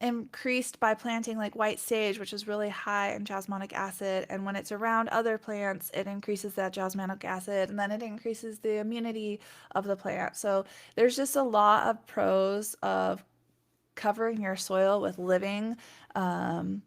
increased by planting like white sage, which is really high in jasmonic acid. And when it's around other plants, it increases that jasmonic acid and then it increases the immunity of the plant. So there's just a lot of pros of covering your soil with living and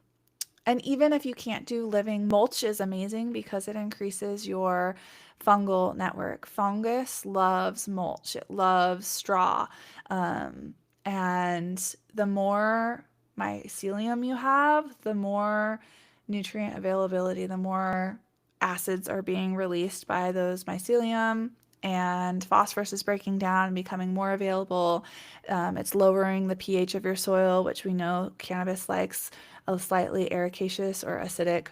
even if you can't do living, mulch is amazing because it increases your fungal network. Fungus loves mulch, it loves straw. Um, and the more mycelium you have, the more nutrient availability, the more acids are being released by those mycelium. And phosphorus is breaking down and becoming more available. It's lowering the pH of your soil, which we know cannabis likes a slightly ericaceous or acidic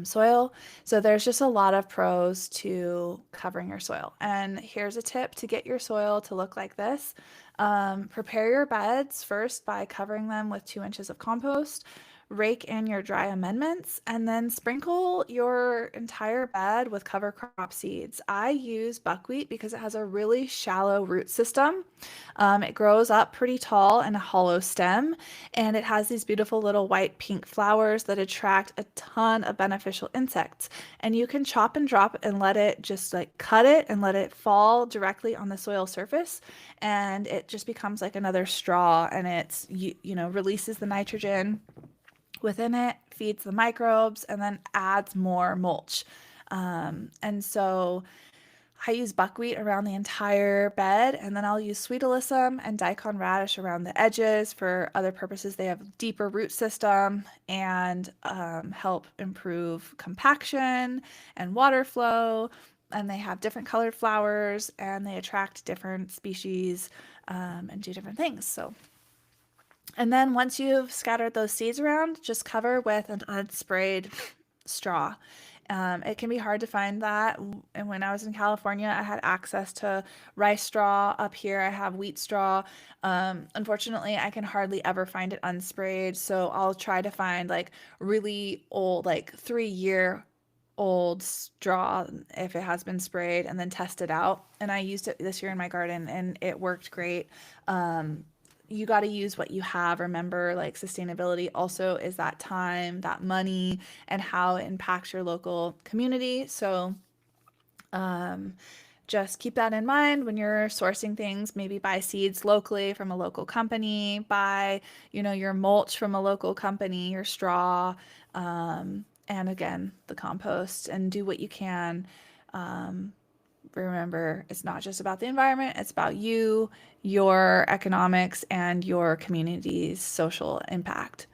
soil. So there's just a lot of pros to covering your soil. And here's a tip to get your soil to look like this. Prepare your beds first by covering them with 2 inches of compost. Rake in your dry amendments and then sprinkle your entire bed with cover crop seeds. I use buckwheat because it has a really shallow root system. It grows up pretty tall in a hollow stem, and it has these beautiful little white pink flowers that attract a ton of beneficial insects. And you can chop and drop and let it just like cut it and let it fall directly on the soil surface, and it just becomes like another straw, and releases the nitrogen within it, feeds the microbes, and then adds more mulch. And so I use buckwheat around the entire bed, and then I'll use sweet alyssum and daikon radish around the edges for other purposes. They have deeper root system and help improve compaction and water flow. And they have different colored flowers, and they attract different species and do different things. So and then once you've scattered those seeds around, just cover with an unsprayed straw. It can be hard to find that. And when I was in California, I had access to rice straw. Up here, I have wheat straw. Unfortunately, I can hardly ever find it unsprayed. So I'll try to find like really old, like 3 year old straw if it has been sprayed and then test it out. And I used it this year in my garden and it worked great. You got to use what you have. Remember, like sustainability also is that time, that money, and how it impacts your local community. So um, just keep that in mind when you're sourcing things. Maybe buy seeds locally from a local company, buy, your mulch from a local company, your straw, and again, the compost, and do what you can. Um, Remember, it's not just about the environment, it's about you, your economics, and your community's social impact.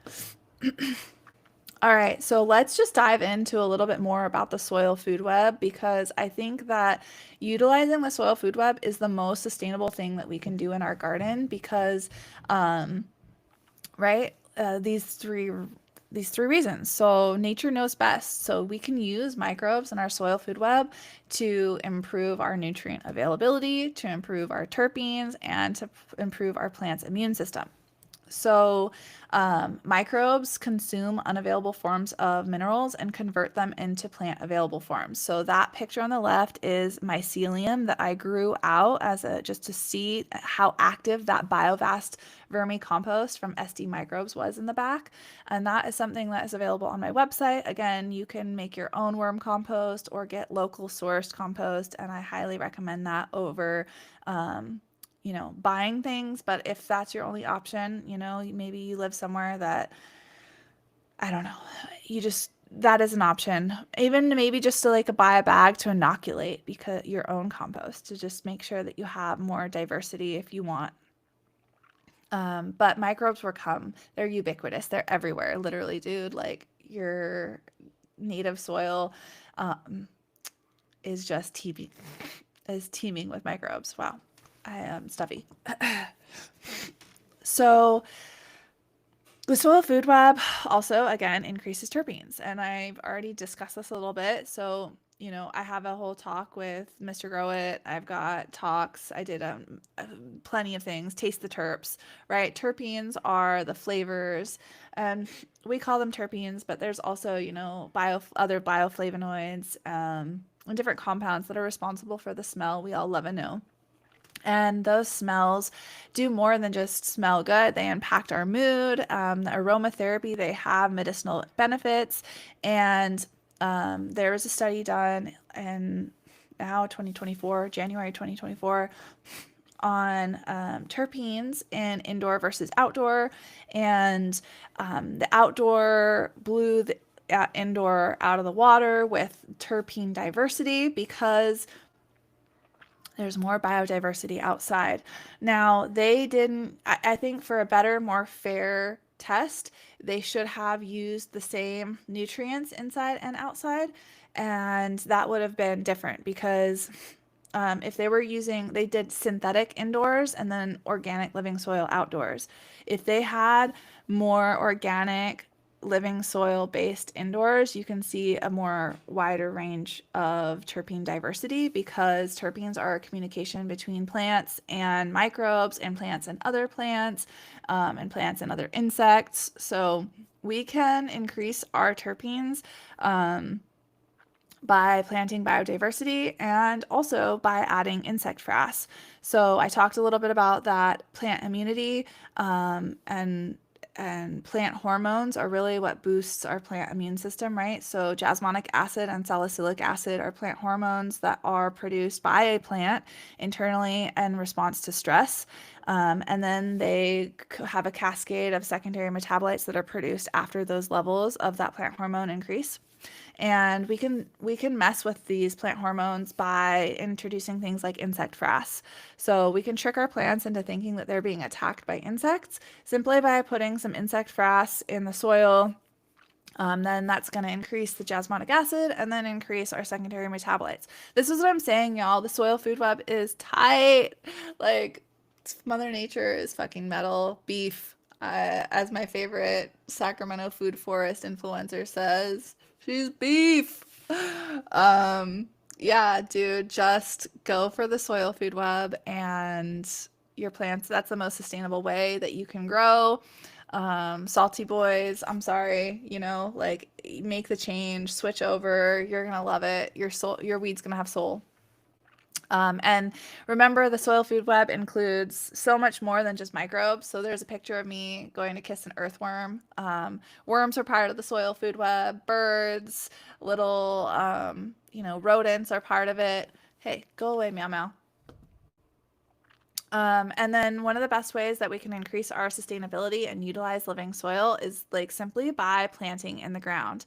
All right, so let's just dive into a little bit more about the soil food web because I think that utilizing the soil food web is the most sustainable thing that we can do in our garden because right? These three reasons. So nature knows best. So we can use microbes in our soil food web to improve our nutrient availability, to improve our terpenes, and to improve our plant's immune system. So, microbes consume unavailable forms of minerals and convert them into plant available forms. So that picture on the left is mycelium that I grew out as a just to see how active that biovast vermicompost from SD Microbes was in the back. And that is something that is available on my website. Again, you can make your own worm compost or get local sourced compost, and I highly recommend that over buying things. But if that's your only option, maybe you live somewhere that, I don't know, that is an option. Even maybe just to like buy a bag to inoculate because your own compost to just make sure that you have more diversity if you want. But microbes will come. They're ubiquitous. They're everywhere, literally, dude. Like your native soil um, is just teeming with microbes. Wow, I am stuffy. So the soil food web also, again, increases terpenes. And I've already discussed this a little bit. So, I have a whole talk with Mr. Grow It. I've got talks. I did plenty of things. Taste the terps, right? Terpenes are the flavors. And we call them terpenes, but there's also, other bioflavonoids and different compounds that are responsible for the smell we all love and know. And those smells do more than just smell good. They impact our mood. The aromatherapy, they have medicinal benefits. And there was a study done in now 2024, January 2024, on terpenes in indoor versus outdoor. And the outdoor blew the indoor out of the water with terpene diversity because there's more biodiversity outside. Now, they didn't, I think for a better, more fair test, they should have used the same nutrients inside and outside. And that would have been different because if they did synthetic indoors and then organic living soil outdoors. If they had more organic living soil based indoors, you can see a more wider range of terpene diversity because terpenes are a communication between plants and microbes and plants and plants and other insects. So we can increase our terpenes by planting biodiversity and also by adding insect frass. So I talked a little bit about that plant immunity and plant hormones are really what boosts our plant immune system, right? So jasmonic acid and salicylic acid are plant hormones that are produced by a plant internally in response to stress. And then they have a cascade of secondary metabolites that are produced after those levels of that plant hormone increase. And we can mess with these plant hormones by introducing things like insect frass. So we can trick our plants into thinking that they're being attacked by insects simply by putting some insect frass in the soil. Then that's going to increase the jasmonic acid and then increase our secondary metabolites. This is what I'm saying, y'all. The soil food web is tight. Like, Mother Nature is fucking metal. Beef, as my favorite Sacramento food forest influencer says, she's beef. Um, yeah, dude, just go for the soil food web and your plants. That's the most sustainable way that you can grow. Salty boys, I'm sorry, like make the change, switch over. You're gonna love it. Your weed's gonna have soul. And remember, the soil food web includes so much more than just microbes. So there's a picture of me going to kiss an earthworm. Worms are part of the soil food web. Birds, little, rodents are part of it. Hey, go away, meow meow. And then one of the best ways that we can increase our sustainability and utilize living soil is like simply by planting in the ground.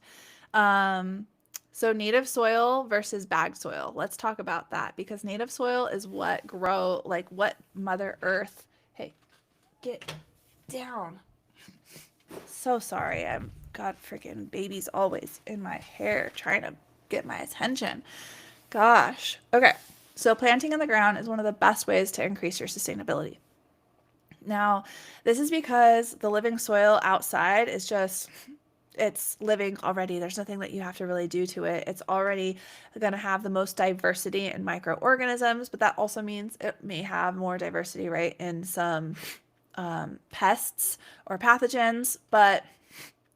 Um, so native soil versus bag soil. Let's talk about that because native soil is what Mother Earth. Hey, get down. So sorry. I'm God freaking baby's always in my hair trying to get my attention. Gosh. Okay. So planting in the ground is one of the best ways to increase your sustainability. Now, this is because the living soil outside is just it's living already. There's nothing that you have to really do to it. It's already going to have the most diversity in microorganisms, but that also means it may have more diversity, right, in some pests or pathogens. But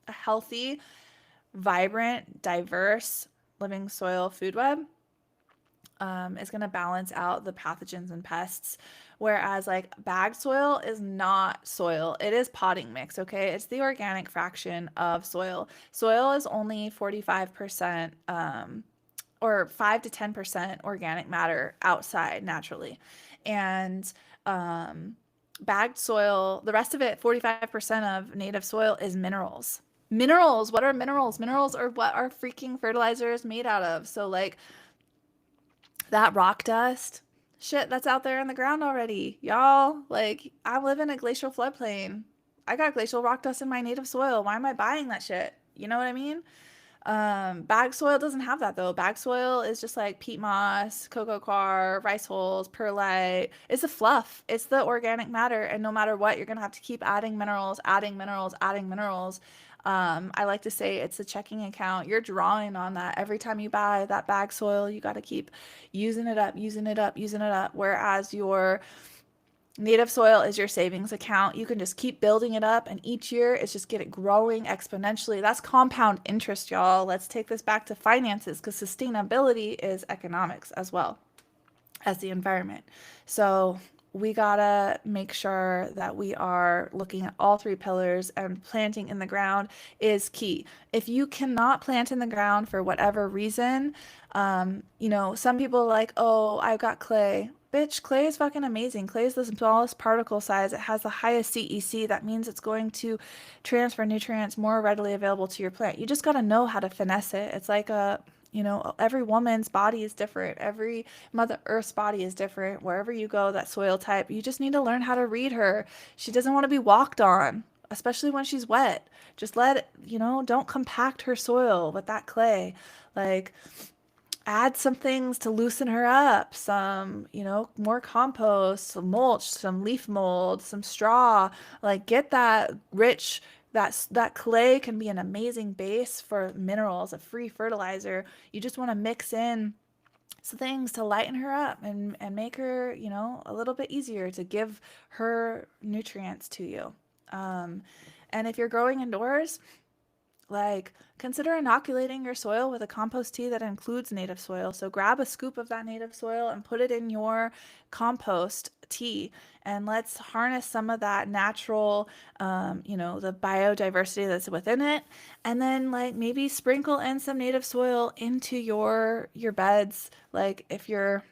a healthy, vibrant, diverse living soil food web is going to balance out the pathogens and pests. Whereas, like, bag soil is not soil, it is potting mix, okay? It's the organic fraction of soil. Soil is only 45% or 5 to 10% organic matter outside naturally. And bagged soil, the rest of it, 45% of native soil is minerals. Minerals, what are minerals? Minerals are what our freaking fertilizer is made out of. So, like, that rock dust, shit, that's out there in the ground already. Y'all, like, I live in a glacial floodplain. I got glacial rock dust in my native soil. Why am I buying that shit? You know what I mean? Bag soil doesn't have that though. Bag soil is just like peat moss, cocoa coir, rice hulls, perlite. It's the fluff. It's the organic matter. And no matter what, you're gonna have to keep adding minerals, adding minerals, adding minerals. I like to say it's a checking account. You're drawing on that every time you buy that bag soil. You got to keep using it up, using it up, using it up. Whereas your native soil is your savings account. You can just keep building it up, and each year it's just get it growing exponentially. That's compound interest, y'all. Let's take this back to finances because sustainability is economics as well as the environment. So we gotta make sure that we are looking at all three pillars, and planting in the ground is key. If you cannot plant in the ground for whatever reason, some people are like, oh, I've got clay. Bitch, clay is fucking amazing. Clay is the smallest particle size. It has the highest CEC. That means it's going to transfer nutrients more readily available to your plant. You just got to know how to finesse it. It's like every woman's body is different. Every Mother Earth's body is different. Wherever you go, that soil type, you just need to learn how to read her. She doesn't want to be walked on, especially when she's wet. Just don't compact her soil with that clay. Like, add some things to loosen her up, some more compost, some mulch, some leaf mold, some straw. Like, get that rich, that clay can be an amazing base for minerals, a free fertilizer. You just want to mix in some things to lighten her up and make her a little bit easier to give her nutrients to you. And if you're growing indoors, like, consider inoculating your soil with a compost tea that includes native soil. So grab a scoop of that native soil and put it in your compost tea, and let's harness some of that natural, the biodiversity that's within it. And then, like, maybe sprinkle in some native soil into your beds. Like, if you're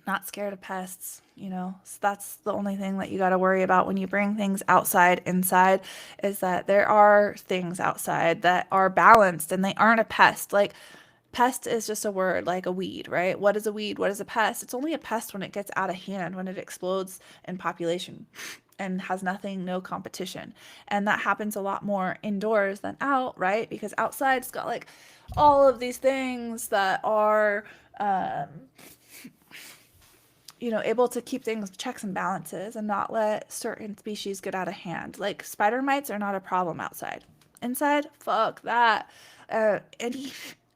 Not scared of pests, you know. So that's the only thing that you got to worry about when you bring things outside inside, is that there are things outside that are balanced and they aren't a pest. Like, pest is just a word, like a weed, right? What is a weed? What is a pest? It's only a pest when it gets out of hand, when it explodes in population and has nothing, no competition. And that happens a lot more indoors than out, right? Because outside's got like all of these things that are um, able to keep things checks and balances and not let certain species get out of hand. Like, spider mites are not a problem outside. Inside, fuck that.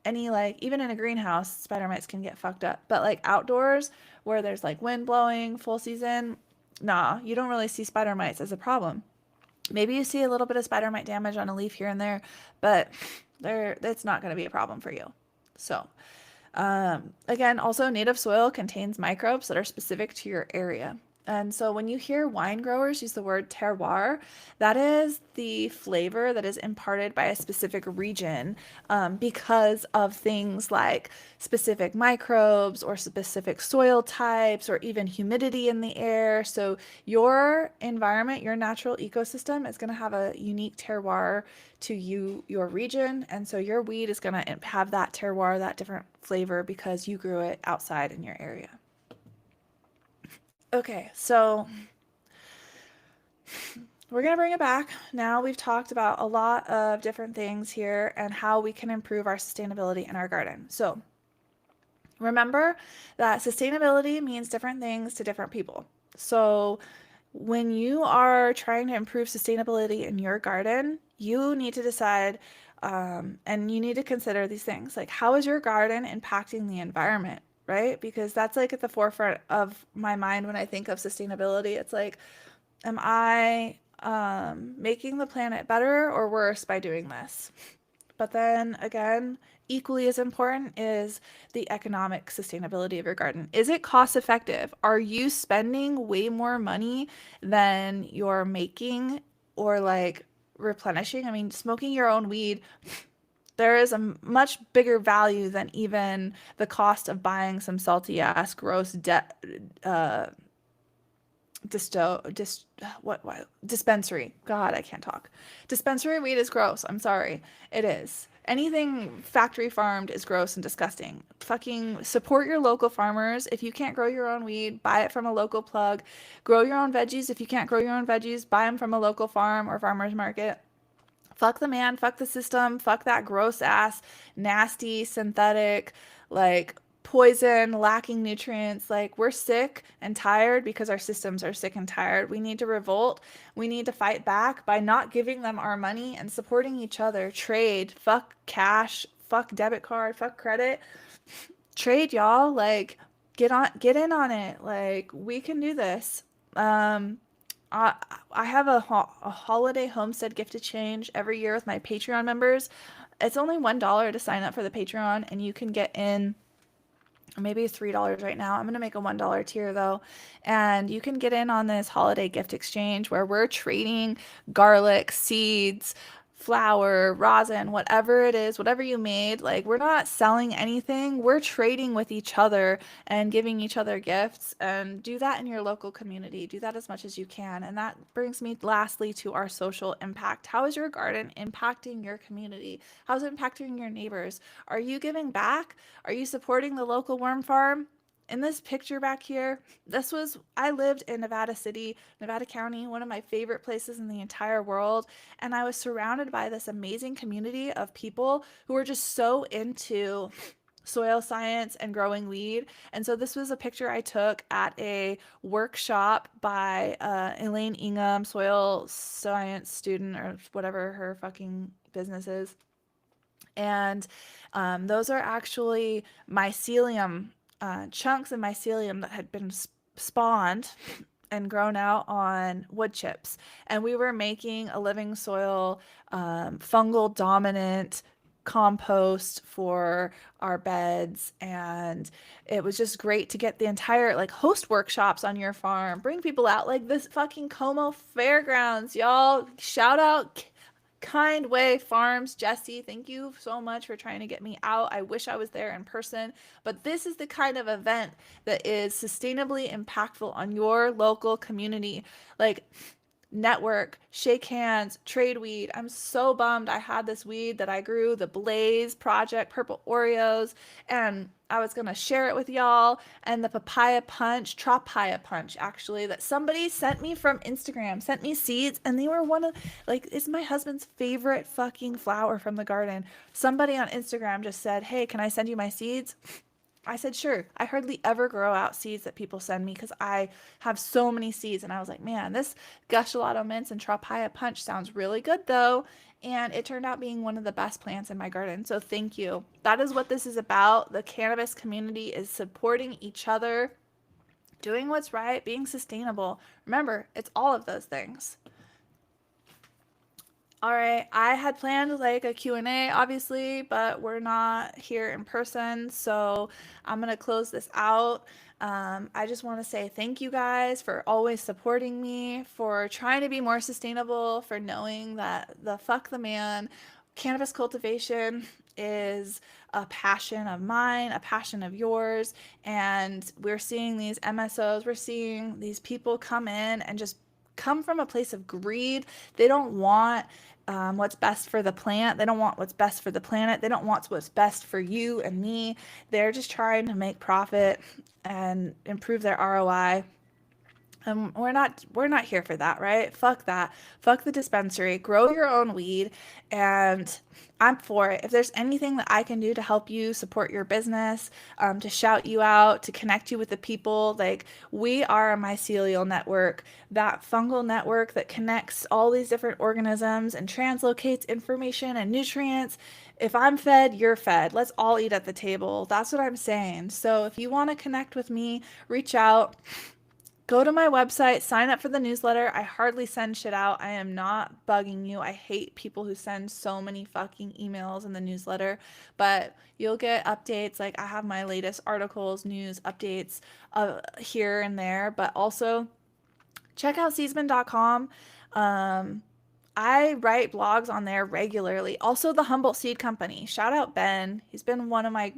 Any like, even in a greenhouse, spider mites can get fucked up. But like outdoors, where there's like wind blowing full season, nah, you don't really see spider mites as a problem. Maybe you see a little bit of spider mite damage on a leaf here and there, but it's not going to be a problem for you. So, again, also native soil contains microbes that are specific to your area. And so when you hear wine growers use the word terroir, that is the flavor that is imparted by a specific region, because of things like specific microbes or specific soil types or even humidity in the air. So your environment, your natural ecosystem is going to have a unique terroir to you, your region. And so your weed is going to have that terroir, that different flavor, because you grew it outside in your area. Okay, so we're going to bring it back. Now we've talked about a lot of different things here and how we can improve our sustainability in our garden. So remember that sustainability means different things to different people. So when you are trying to improve sustainability in your garden, you need to decide, and you need to consider these things like, how is your garden impacting the environment, right? Because that's like at the forefront of my mind when I think of sustainability. It's like, am I making the planet better or worse by doing this? But then again, equally as important is the economic sustainability of your garden. Is it cost effective? Are you spending way more money than you're making or like replenishing? I mean, smoking your own weed, there is a much bigger value than even the cost of buying some salty ass gross uh, what dispensary. God, I can't talk. Dispensary weed is gross. I'm sorry. It is. Anything factory farmed is gross and disgusting. Fucking support your local farmers. If you can't grow your own weed, buy it from a local plug. Grow your own veggies. If you can't grow your own veggies, buy them from a local farm or farmer's market. Fuck the man, fuck the system, fuck that gross ass, nasty, synthetic, like poison, lacking nutrients. Like, we're sick and tired because our systems are sick and tired. We need to revolt. We need to fight back by not giving them our money and supporting each other. Trade, fuck cash, fuck debit card, fuck credit. Trade, y'all. Like, get in on it. Like, we can do this. Um, I I have a holiday homestead gift exchange every year with my Patreon members. It's only $1 to sign up for the Patreon, and you can get in. Maybe it's $3 right now. I'm gonna make a $1 tier though, and you can get in on this holiday gift exchange where we're trading garlic seeds, flour, rosin, whatever it is, whatever you made. Like, we're not selling anything. We're trading with each other and giving each other gifts. And do that in your local community. Do that as much as you can. And that brings me lastly to our social impact. How is your garden impacting your community? How's it impacting your neighbors? Are you giving back? Are you supporting the local worm farm? In this picture back here, I lived in Nevada City, Nevada County, one of my favorite places in the entire world. And I was surrounded by this amazing community of people who were just so into soil science and growing weed. And so this was a picture I took at a workshop by Elaine Ingham, soil science student, or whatever her fucking business is. And those are actually mycelium, chunks of mycelium that had been spawned and grown out on wood chips. And we were making a living soil, fungal dominant compost for our beds. And it was just great to get the entire, like, host workshops on your farm, bring people out, like this fucking Como Fairgrounds, y'all. Shout out Kind Way Farms, Jesse, thank you so much for trying to get me out. I wish I was there in person, but this is the kind of event that is sustainably impactful on your local community. Like, network, shake hands, trade weed. I'm so bummed. I had this weed that I grew, the Blaze Project Purple Oreos, and I was gonna share it with y'all. And the papaya punch, tropaya punch, actually, that somebody sent me from Instagram, sent me seeds, and they were one of, like, it's my husband's favorite fucking flower from the garden. Somebody on Instagram just said, "Hey, can I send you my seeds?" I said, sure. I hardly ever grow out seeds that people send me because I have so many seeds. And I was like, man, this Gushalotto Mints and Tropaya Punch sounds really good though. And it turned out being one of the best plants in my garden. So thank you. That is what this is about. The cannabis community is supporting each other, doing what's right, being sustainable. Remember, it's all of those things. All right, I had planned like a Q&A obviously, but we're not here in person, so I'm going to close this out. I just want to say thank you guys for always supporting me, for trying to be more sustainable, for knowing that the fuck the man cannabis cultivation is a passion of mine, a passion of yours, and we're seeing these MSOs, we're seeing these people come in and just come from a place of greed. They don't want what's best for the plant. They don't want what's best for the planet. They don't want what's best for you and me. They're just trying to make profit and improve their ROI. We're not here for that, right? Fuck that. Fuck the dispensary. Grow your own weed, and I'm for it. If there's anything that I can do to help you support your business, to shout you out, to connect you with the people, like we are a mycelial network, that fungal network that connects all these different organisms and translocates information and nutrients. If I'm fed, you're fed. Let's all eat at the table. That's what I'm saying. So if you want to connect with me, reach out. Go to my website, sign up for the newsletter. I hardly send shit out. I am not bugging you. I hate people who send so many fucking emails in the newsletter, but you'll get updates. Like I have my latest articles, news, updates here and there, but also check out seedsman.com. Um, I write blogs on there regularly. Also, the Humboldt Seed Company. Shout out Ben. He's been one of my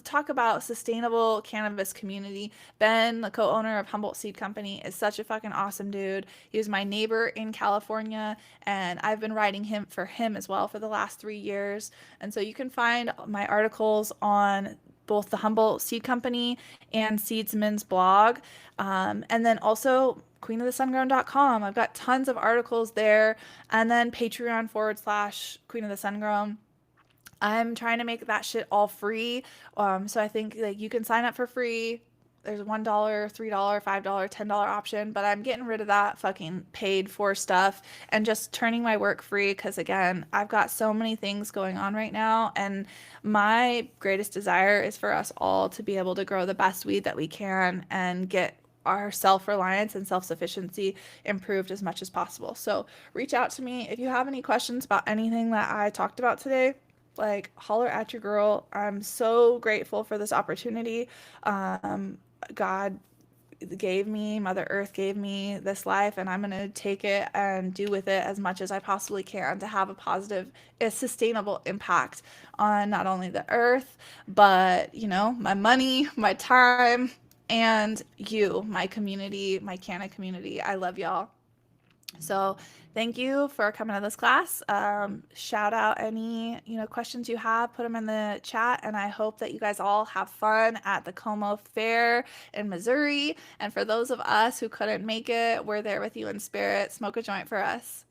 talk about sustainable cannabis community. Ben, the co-owner of Humboldt Seed Company, is such a fucking awesome dude. He was my neighbor in California, and I've been writing him for him as well for the last 3 years. And so you can find my articles on both the Humboldt Seed Company and Seedsman's blog. And then also queenofthesungrown.com. I've got tons of articles there. And then Patreon / Queen of the Sungrown. I'm trying to make that shit all free. So I think like you can sign up for free. There's $1, $3, $5, $10 option, but I'm getting rid of that fucking paid for stuff and just turning my work free because again, I've got so many things going on right now, and my greatest desire is for us all to be able to grow the best weed that we can and get our self-reliance and self-sufficiency improved as much as possible. So reach out to me if you have any questions about anything that I talked about today. Like, holler at your girl. I'm so grateful for this opportunity. God gave me, Mother Earth gave me this life, and I'm going to take it and do with it as much as I possibly can to have a positive, a sustainable impact on not only the earth, but, you know, my money, my time, and you, my community, my Canna community. I love y'all. So thank you for coming to this class. Shout out any questions you have, put them in the chat, and I hope that you guys all have fun at the Como Fair in Missouri. And for those of us who couldn't make it, we're there with you in spirit. Smoke a joint for us.